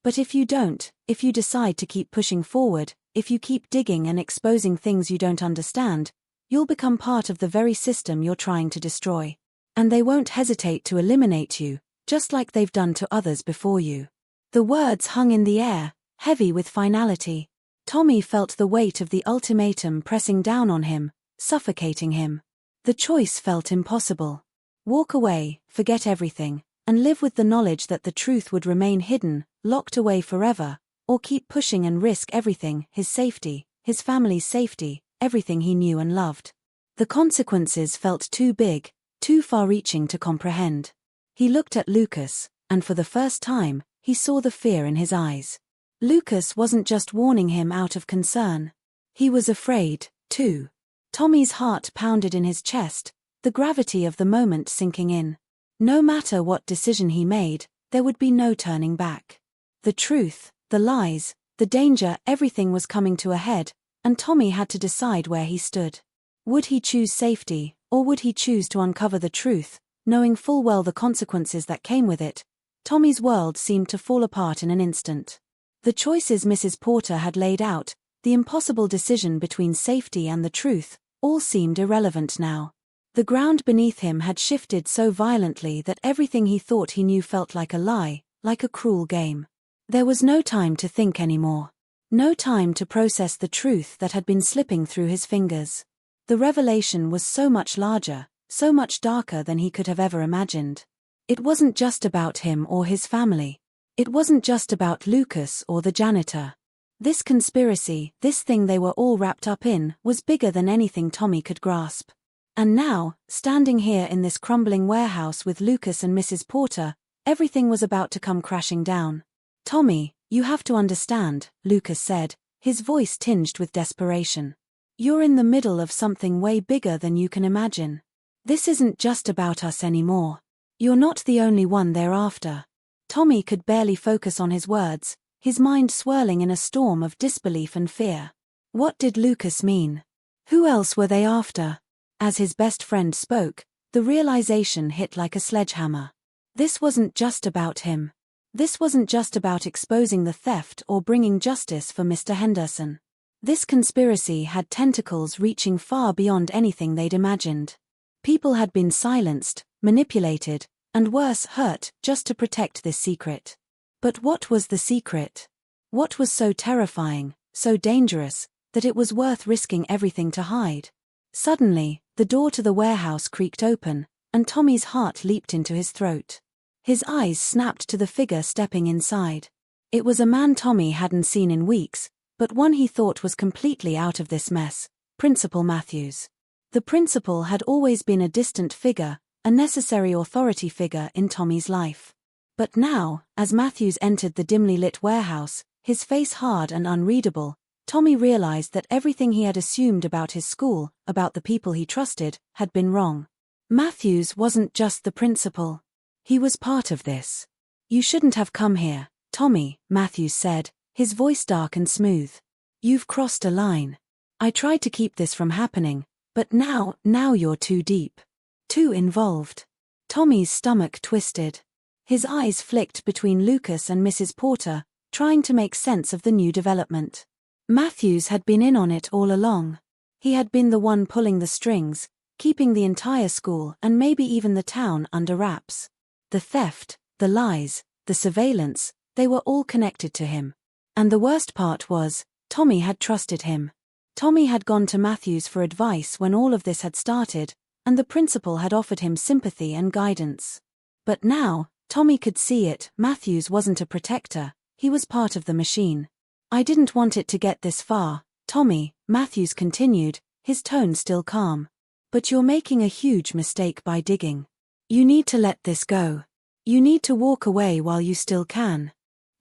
But if you don't, if you decide to keep pushing forward, if you keep digging and exposing things you don't understand, you'll become part of the very system you're trying to destroy. And they won't hesitate to eliminate you, just like they've done to others before you. The words hung in the air, heavy with finality. Tommy felt the weight of the ultimatum pressing down on him, suffocating him. The choice felt impossible. Walk away, forget everything, and live with the knowledge that the truth would remain hidden, locked away forever, or keep pushing and risk everything, his safety, his family's safety, everything he knew and loved. The consequences felt too big, too far-reaching to comprehend. He looked at Lucas, and for the first time, he saw the fear in his eyes. Lucas wasn't just warning him out of concern. He was afraid, too. Tommy's heart pounded in his chest, the gravity of the moment sinking in. No matter what decision he made, there would be no turning back. The truth, the lies, the danger, everything was coming to a head, and Tommy had to decide where he stood. Would he choose safety, or would he choose to uncover the truth, knowing full well the consequences that came with it? Tommy's world seemed to fall apart in an instant. The choices Mrs. Porter had laid out, the impossible decision between safety and the truth, all seemed irrelevant now. The ground beneath him had shifted so violently that everything he thought he knew felt like a lie, like a cruel game. There was no time to think anymore. No time to process the truth that had been slipping through his fingers. The revelation was so much larger, so much darker than he could have ever imagined. It wasn't just about him or his family. It wasn't just about Lucas or the janitor. This conspiracy, this thing they were all wrapped up in, was bigger than anything Tommy could grasp. And now, standing here in this crumbling warehouse with Lucas and Mrs. Porter, everything was about to come crashing down. "Tommy, you have to understand," Lucas said, his voice tinged with desperation. "You're in the middle of something way bigger than you can imagine. This isn't just about us anymore. You're not the only one they're after." Tommy could barely focus on his words, his mind swirling in a storm of disbelief and fear. What did Lucas mean? Who else were they after? As his best friend spoke, the realization hit like a sledgehammer. This wasn't just about him. This wasn't just about exposing the theft or bringing justice for Mr. Henderson. This conspiracy had tentacles reaching far beyond anything they'd imagined. People had been silenced, manipulated, and worse, hurt, just to protect this secret. But what was the secret? What was so terrifying, so dangerous, that it was worth risking everything to hide? Suddenly, the door to the warehouse creaked open, and Tommy's heart leaped into his throat. His eyes snapped to the figure stepping inside. It was a man Tommy hadn't seen in weeks, but one he thought was completely out of this mess, Principal Matthews. The principal had always been a distant figure, a necessary authority figure in Tommy's life. But now, as Matthews entered the dimly lit warehouse, his face hard and unreadable, Tommy realized that everything he had assumed about his school, about the people he trusted, had been wrong. Matthews wasn't just the principal. He was part of this. "You shouldn't have come here, Tommy," Matthews said, his voice dark and smooth. "You've crossed a line. I tried to keep this from happening, but now you're too deep. Too involved." Tommy's stomach twisted. His eyes flicked between Lucas and Mrs. Porter, trying to make sense of the new development. Matthews had been in on it all along. He had been the one pulling the strings, keeping the entire school and maybe even the town under wraps. The theft, the lies, the surveillance, they were all connected to him. And the worst part was, Tommy had trusted him. Tommy had gone to Matthews for advice when all of this had started, and the principal had offered him sympathy and guidance. But now, Tommy could see it, Matthews wasn't a protector, he was part of the machine. "I didn't want it to get this far, Tommy," Matthews continued, his tone still calm. "But you're making a huge mistake by digging. You need to let this go. You need to walk away while you still can."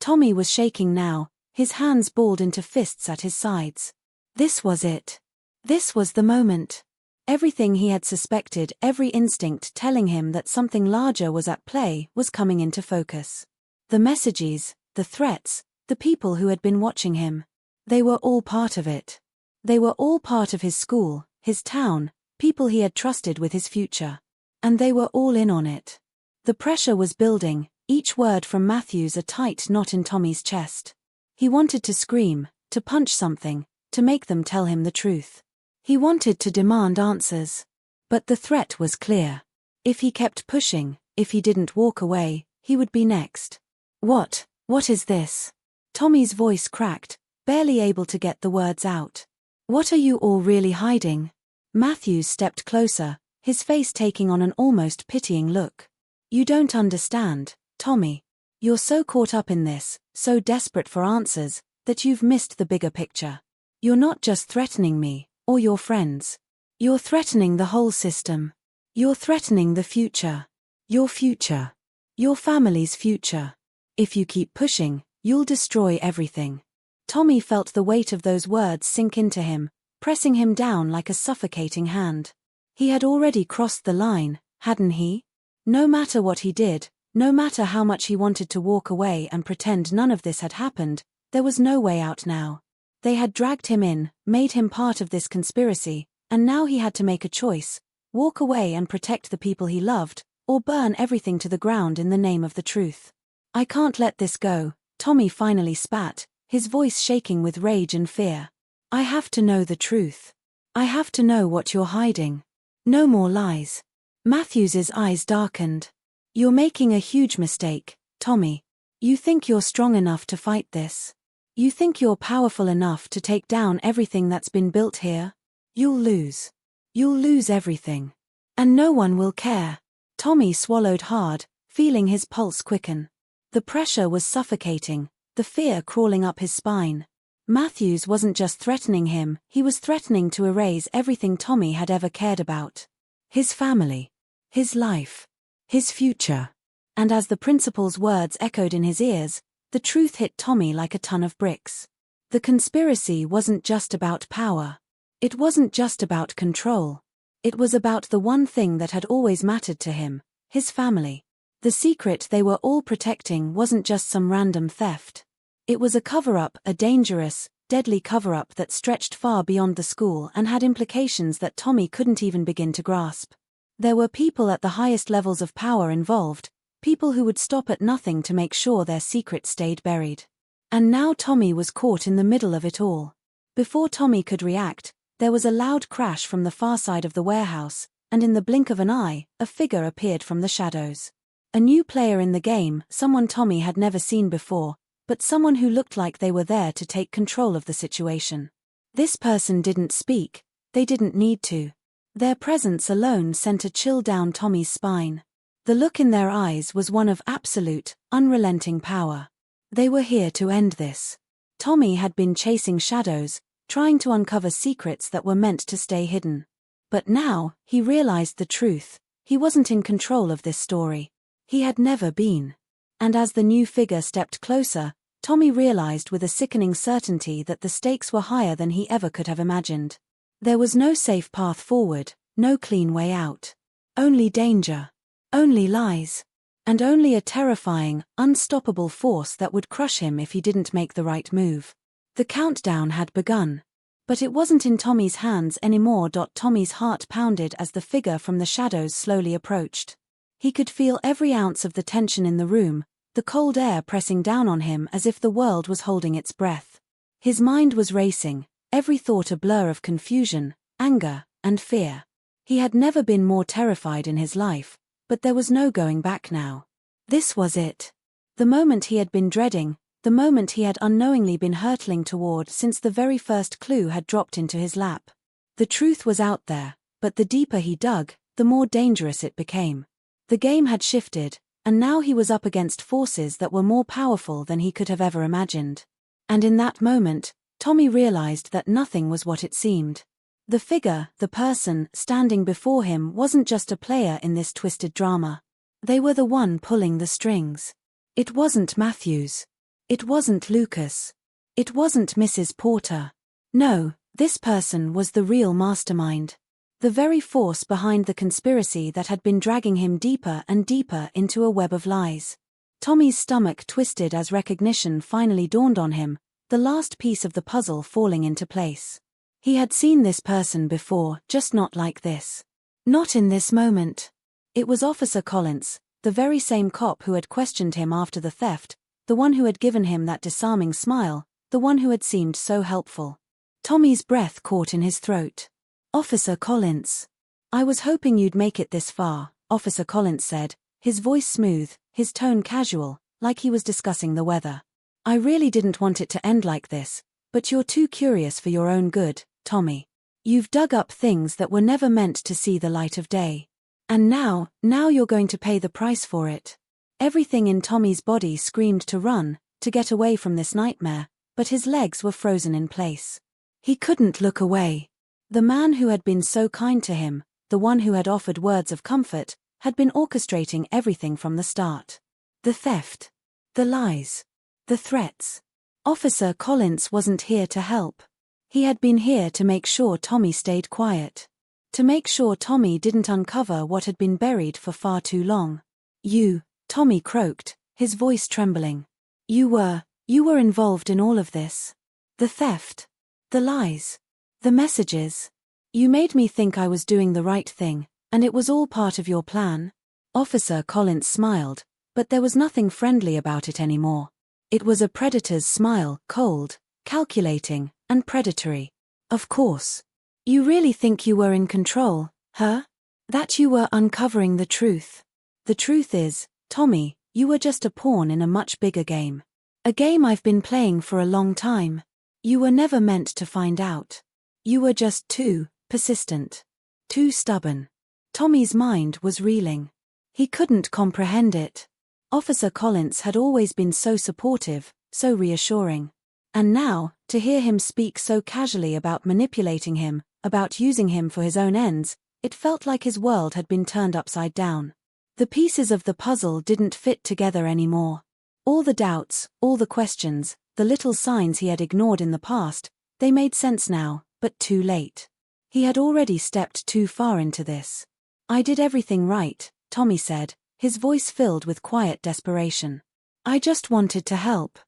Tommy was shaking now, his hands balled into fists at his sides. This was it. This was the moment. Everything he had suspected, every instinct telling him that something larger was at play, was coming into focus. The messages, the threats, the people who had been watching him. They were all part of it. They were all part of his school, his town, people he had trusted with his future. And they were all in on it. The pressure was building, each word from Matthews a tight knot in Tommy's chest. He wanted to scream, to punch something, to make them tell him the truth. He wanted to demand answers. But the threat was clear. If he kept pushing, if he didn't walk away, he would be next. What is this?" Tommy's voice cracked, barely able to get the words out. "What are you all really hiding?" Matthews stepped closer, his face taking on an almost pitying look. "You don't understand, Tommy. You're so caught up in this, so desperate for answers, that you've missed the bigger picture. You're not just threatening me, or your friends. You're threatening the whole system. You're threatening the future. Your future. Your family's future. If you keep pushing, you'll destroy everything. Tommy felt the weight of those words sink into him, pressing him down like a suffocating hand. He had already crossed the line, hadn't he? No matter what he did, no matter how much he wanted to walk away and pretend none of this had happened, there was no way out now. They had dragged him in, made him part of this conspiracy, and now he had to make a choice: walk away and protect the people he loved, or burn everything to the ground in the name of the truth. I can't let this go, Tommy finally spat, his voice shaking with rage and fear. I have to know the truth. I have to know what you're hiding. No more lies. Matthews's eyes darkened. You're making a huge mistake, Tommy. You think you're strong enough to fight this? You think you're powerful enough to take down everything that's been built here? You'll lose. You'll lose everything. And no one will care. Tommy swallowed hard, feeling his pulse quicken. The pressure was suffocating, the fear crawling up his spine. Matthews wasn't just threatening him, he was threatening to erase everything Tommy had ever cared about. His family. His life. His future. And as the principal's words echoed in his ears, the truth hit Tommy like a ton of bricks. The conspiracy wasn't just about power. It wasn't just about control. It was about the one thing that had always mattered to him: his family. The secret they were all protecting wasn't just some random theft. It was a cover-up, a dangerous, deadly cover-up that stretched far beyond the school and had implications that Tommy couldn't even begin to grasp. There were people at the highest levels of power involved, people who would stop at nothing to make sure their secret stayed buried. And now Tommy was caught in the middle of it all. Before Tommy could react, there was a loud crash from the far side of the warehouse, and in the blink of an eye, a figure appeared from the shadows. A new player in the game, someone Tommy had never seen before, but someone who looked like they were there to take control of the situation. This person didn't speak, they didn't need to. Their presence alone sent a chill down Tommy's spine. The look in their eyes was one of absolute, unrelenting power. They were here to end this. Tommy had been chasing shadows, trying to uncover secrets that were meant to stay hidden. But now, he realized the truth: he wasn't in control of this story. He had never been. And as the new figure stepped closer, Tommy realized with a sickening certainty that the stakes were higher than he ever could have imagined. There was no safe path forward, no clean way out. Only danger. Only lies. And only a terrifying, unstoppable force that would crush him if he didn't make the right move. The countdown had begun. But it wasn't in Tommy's hands anymore. Tommy's heart pounded as the figure from the shadows slowly approached. He could feel every ounce of the tension in the room, the cold air pressing down on him as if the world was holding its breath. His mind was racing, every thought a blur of confusion, anger, and fear. He had never been more terrified in his life, but there was no going back now. This was it. The moment he had been dreading, the moment he had unknowingly been hurtling toward since the very first clue had dropped into his lap. The truth was out there, but the deeper he dug, the more dangerous it became. The game had shifted, and now he was up against forces that were more powerful than he could have ever imagined. And in that moment, Tommy realized that nothing was what it seemed. The figure, the person, standing before him wasn't just a player in this twisted drama. They were the one pulling the strings. It wasn't Matthews. It wasn't Lucas. It wasn't Mrs. Porter. No, this person was the real mastermind. The very force behind the conspiracy that had been dragging him deeper and deeper into a web of lies. Tommy's stomach twisted as recognition finally dawned on him, the last piece of the puzzle falling into place. He had seen this person before, just not like this. Not in this moment. It was Officer Collins, the very same cop who had questioned him after the theft, the one who had given him that disarming smile, the one who had seemed so helpful. Tommy's breath caught in his throat. Officer Collins. I was hoping you'd make it this far, Officer Collins said, his voice smooth, his tone casual, like he was discussing the weather. I really didn't want it to end like this, but you're too curious for your own good, Tommy. You've dug up things that were never meant to see the light of day. And now you're going to pay the price for it. Everything in Tommy's body screamed to run, to get away from this nightmare, but his legs were frozen in place. He couldn't look away. The man who had been so kind to him, the one who had offered words of comfort, had been orchestrating everything from the start. The theft. The lies. The threats. Officer Collins wasn't here to help. He had been here to make sure Tommy stayed quiet. To make sure Tommy didn't uncover what had been buried for far too long. You, Tommy croaked, his voice trembling. You were involved in all of this. The theft. The lies. The messages. You made me think I was doing the right thing, and it was all part of your plan. Officer Collins smiled, but there was nothing friendly about it anymore. It was a predator's smile, cold, calculating, and predatory. Of course. You really think you were in control, huh? That you were uncovering the truth. The truth is, Tommy, you were just a pawn in a much bigger game. A game I've been playing for a long time. You were never meant to find out. You were just too persistent. Too stubborn. Tommy's mind was reeling. He couldn't comprehend it. Officer Collins had always been so supportive, so reassuring. And now, to hear him speak so casually about manipulating him, about using him for his own ends, it felt like his world had been turned upside down. The pieces of the puzzle didn't fit together anymore. All the doubts, all the questions, the little signs he had ignored in the past, they made sense now, but too late. He had already stepped too far into this. I did everything right, Tommy said, his voice filled with quiet desperation. I just wanted to help.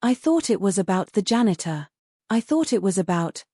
I thought it was about the janitor. I thought it was about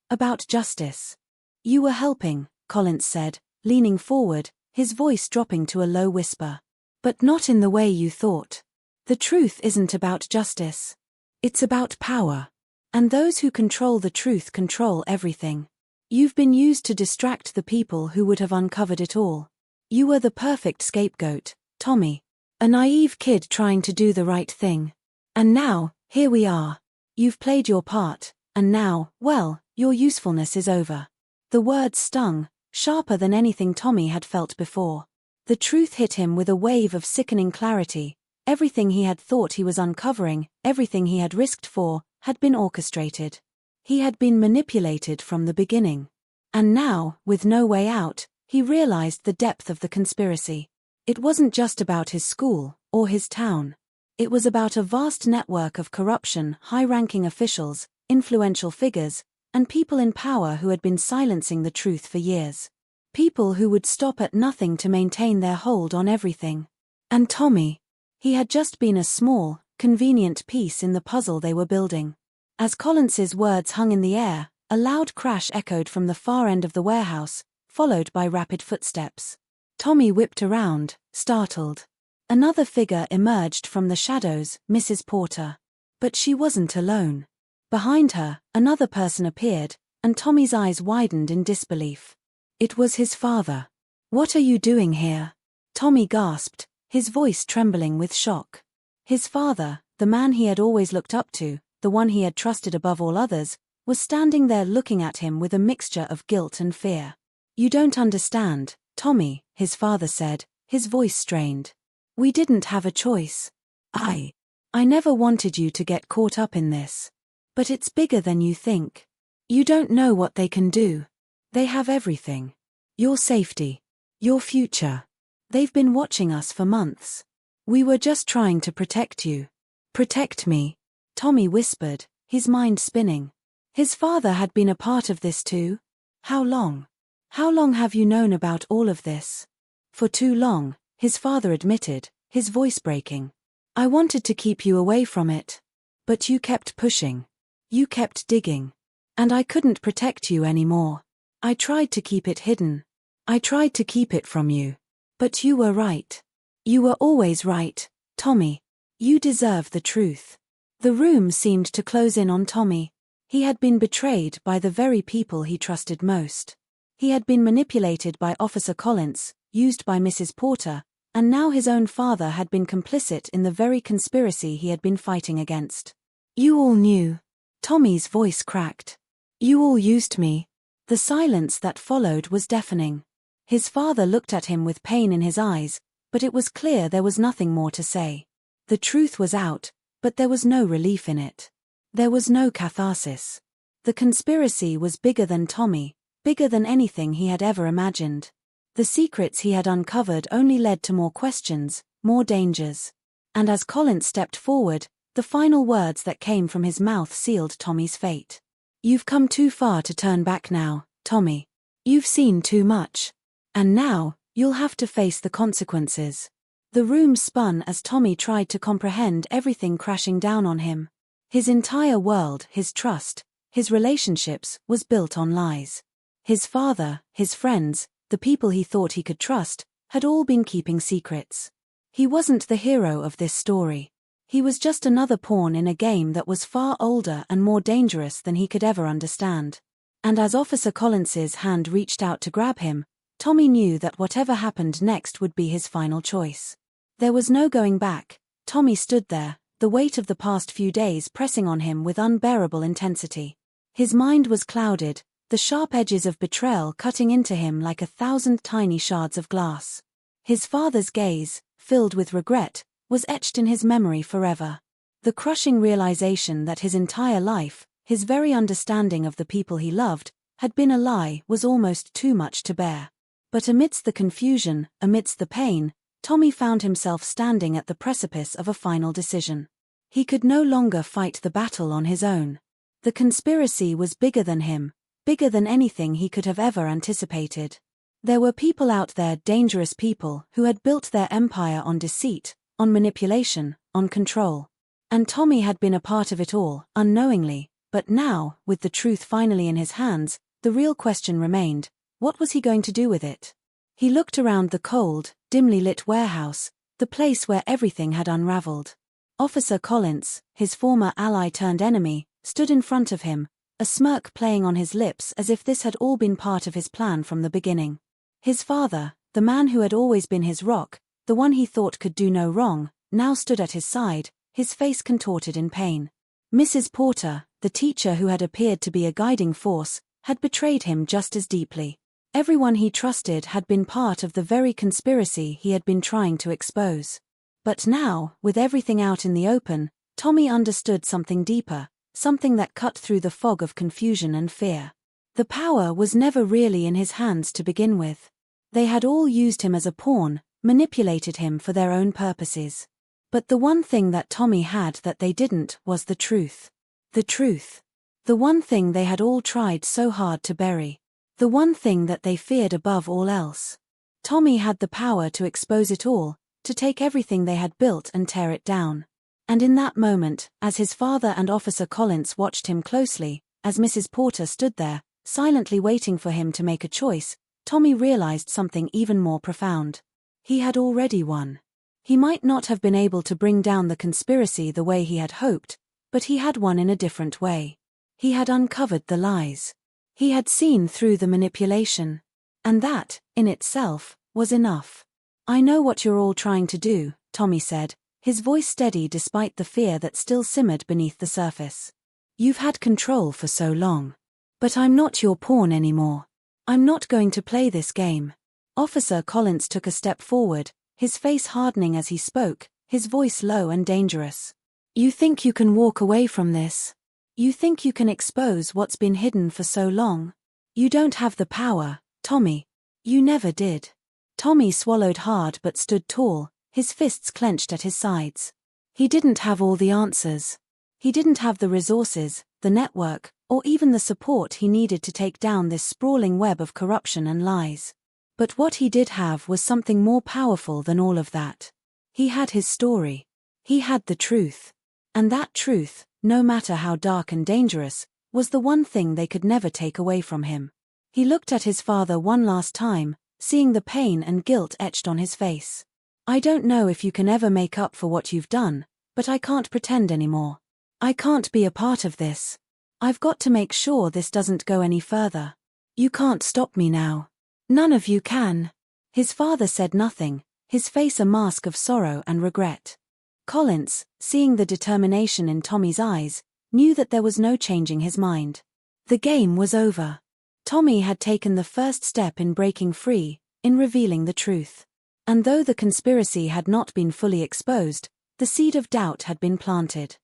justice. You were helping, Collins said, leaning forward, his voice dropping to a low whisper. But not in the way you thought. The truth isn't about justice. It's about power. And those who control the truth control everything. You've been used to distract the people who would have uncovered it all. You were the perfect scapegoat, Tommy. A naive kid trying to do the right thing. And now, here we are. You've played your part, and now, well, your usefulness is over. The words stung, sharper than anything Tommy had felt before. The truth hit him with a wave of sickening clarity. Everything he had thought he was uncovering, everything he had risked for, had been orchestrated. He had been manipulated from the beginning. And now, with no way out, he realized the depth of the conspiracy. It wasn't just about his school, or his town. It was about a vast network of corruption, high-ranking officials, influential figures, and people in power who had been silencing the truth for years. People who would stop at nothing to maintain their hold on everything. And Tommy, he had just been a small, convenient piece in the puzzle they were building. As Collins's words hung in the air, a loud crash echoed from the far end of the warehouse, followed by rapid footsteps. Tommy whipped around, startled. Another figure emerged from the shadows, Mrs. Porter. But she wasn't alone. Behind her, another person appeared, and Tommy's eyes widened in disbelief. It was his father. "What are you doing here?" Tommy gasped, his voice trembling with shock. His father, the man he had always looked up to, the one he had trusted above all others, was standing there looking at him with a mixture of guilt and fear. "You don't understand, Tommy," his father said, his voice strained. "We didn't have a choice. I never wanted you to get caught up in this. But it's bigger than you think. You don't know what they can do. They have everything. Your safety. Your future. They've been watching us for months. We were just trying to protect you." "Protect me," Tommy whispered, his mind spinning. His father had been a part of this too. How long? How long have you known about all of this? For too long, his father admitted, his voice breaking. "I wanted to keep you away from it. But you kept pushing. You kept digging. And I couldn't protect you anymore. I tried to keep it hidden. I tried to keep it from you. But you were right. You were always right, Tommy. You deserve the truth." The room seemed to close in on Tommy. He had been betrayed by the very people he trusted most. He had been manipulated by Officer Collins, used by Mrs. Porter, and now his own father had been complicit in the very conspiracy he had been fighting against. "You all knew." Tommy's voice cracked. "You all used me." The silence that followed was deafening. His father looked at him with pain in his eyes, but it was clear there was nothing more to say. The truth was out, but there was no relief in it. There was no catharsis. The conspiracy was bigger than Tommy, bigger than anything he had ever imagined. The secrets he had uncovered only led to more questions, more dangers. And as Collins stepped forward, the final words that came from his mouth sealed Tommy's fate. "You've come too far to turn back now, Tommy. You've seen too much. And now, you'll have to face the consequences." The room spun as Tommy tried to comprehend everything crashing down on him. His entire world, his trust, his relationships, was built on lies. His father, his friends, the people he thought he could trust, had all been keeping secrets. He wasn't the hero of this story. He was just another pawn in a game that was far older and more dangerous than he could ever understand. And as Officer Collins's hand reached out to grab him, Tommy knew that whatever happened next would be his final choice. There was no going back. Tommy stood there, the weight of the past few days pressing on him with unbearable intensity. His mind was clouded, the sharp edges of betrayal cutting into him like 1,000 tiny shards of glass. His father's gaze, filled with regret, was etched in his memory forever. The crushing realization that his entire life, his very understanding of the people he loved, had been a lie was almost too much to bear. But amidst the confusion, amidst the pain, Tommy found himself standing at the precipice of a final decision. He could no longer fight the battle on his own. The conspiracy was bigger than him, bigger than anything he could have ever anticipated. There were people out there, dangerous people, who had built their empire on deceit, on manipulation, on control. And Tommy had been a part of it all, unknowingly, but now, with the truth finally in his hands, the real question remained: what was he going to do with it? He looked around the cold, dimly lit warehouse, the place where everything had unraveled. Officer Collins, his former ally turned enemy, stood in front of him, a smirk playing on his lips as if this had all been part of his plan from the beginning. His father, the man who had always been his rock, the one he thought could do no wrong, now stood at his side, his face contorted in pain. Mrs. Porter, the teacher who had appeared to be a guiding force, had betrayed him just as deeply. Everyone he trusted had been part of the very conspiracy he had been trying to expose. But now, with everything out in the open, Tommy understood something deeper, something that cut through the fog of confusion and fear. The power was never really in his hands to begin with. They had all used him as a pawn, manipulated him for their own purposes. But the one thing that Tommy had that they didn't was the truth. The truth. The one thing they had all tried so hard to bury. The one thing that they feared above all else. Tommy had the power to expose it all, to take everything they had built and tear it down. And in that moment, as his father and Officer Collins watched him closely, as Mrs. Porter stood there, silently waiting for him to make a choice, Tommy realized something even more profound. He had already won. He might not have been able to bring down the conspiracy the way he had hoped, but he had won in a different way. He had uncovered the lies. He had seen through the manipulation. And that, in itself, was enough. "I know what you're all trying to do," Tommy said, his voice steady despite the fear that still simmered beneath the surface. "You've had control for so long. But I'm not your pawn anymore. I'm not going to play this game." Officer Collins took a step forward, his face hardening as he spoke, his voice low and dangerous. "You think you can walk away from this? You think you can expose what's been hidden for so long? You don't have the power, Tommy. You never did." Tommy swallowed hard but stood tall, his fists clenched at his sides. He didn't have all the answers. He didn't have the resources, the network, or even the support he needed to take down this sprawling web of corruption and lies. But what he did have was something more powerful than all of that. He had his story. He had the truth. And that truth, no matter how dark and dangerous, was the one thing they could never take away from him. He looked at his father one last time, seeing the pain and guilt etched on his face. "I don't know if you can ever make up for what you've done, but I can't pretend anymore. I can't be a part of this. I've got to make sure this doesn't go any further. You can't stop me now. None of you can." His father said nothing, his face a mask of sorrow and regret. Collins, seeing the determination in Tommy's eyes, knew that there was no changing his mind. The game was over. Tommy had taken the first step in breaking free, in revealing the truth. And though the conspiracy had not been fully exposed, The seed of doubt had been planted.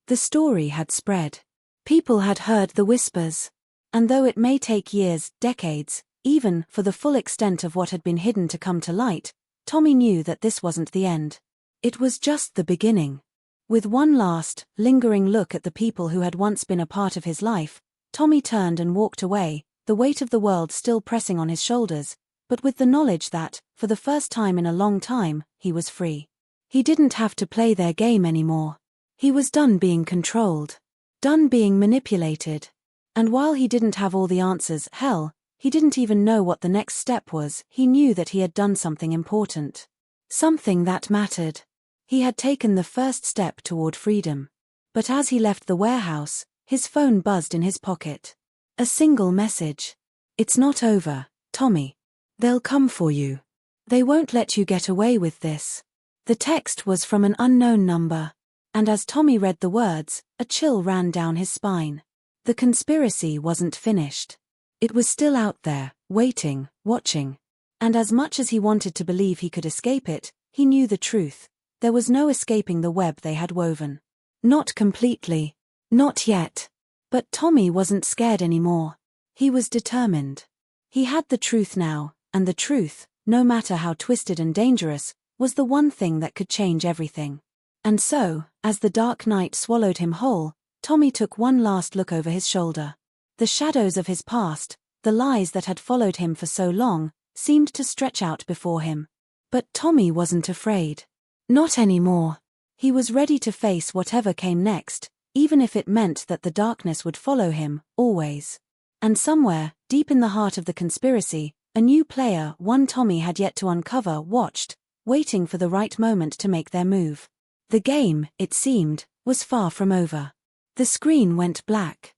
The story had spread. People had heard the whispers. And though it may take years, decades, even for the full extent of what had been hidden to come to light, Tommy knew that this wasn't the end. It was just the beginning. With one last, lingering look at the people who had once been a part of his life, Tommy turned and walked away, the weight of the world still pressing on his shoulders, but with the knowledge that, for the first time in a long time, he was free. He didn't have to play their game anymore. He was done being controlled. Done being manipulated. And while he didn't have all the answers, hell, he didn't even know what the next step was, he knew that he had done something important. Something that mattered. He had taken the first step toward freedom. But as he left the warehouse, his phone buzzed in his pocket. A single message. "It's not over, Tommy. They'll come for you. They won't let you get away with this." The text was from an unknown number. And as Tommy read the words, a chill ran down his spine. The conspiracy wasn't finished. It was still out there, waiting, watching. And as much as he wanted to believe he could escape it, he knew the truth. There was no escaping the web they had woven. Not completely. Not yet. But Tommy wasn't scared anymore. He was determined. He had the truth now, and the truth, no matter how twisted and dangerous, was the one thing that could change everything. And so, as the dark night swallowed him whole, Tommy took one last look over his shoulder. The shadows of his past, the lies that had followed him for so long, seemed to stretch out before him. But Tommy wasn't afraid. Not anymore. He was ready to face whatever came next, even if it meant that the darkness would follow him, always. And somewhere, deep in the heart of the conspiracy, a new player, one Tommy had yet to uncover, watched, waiting for the right moment to make their move. The game, it seemed, was far from over. The screen went black.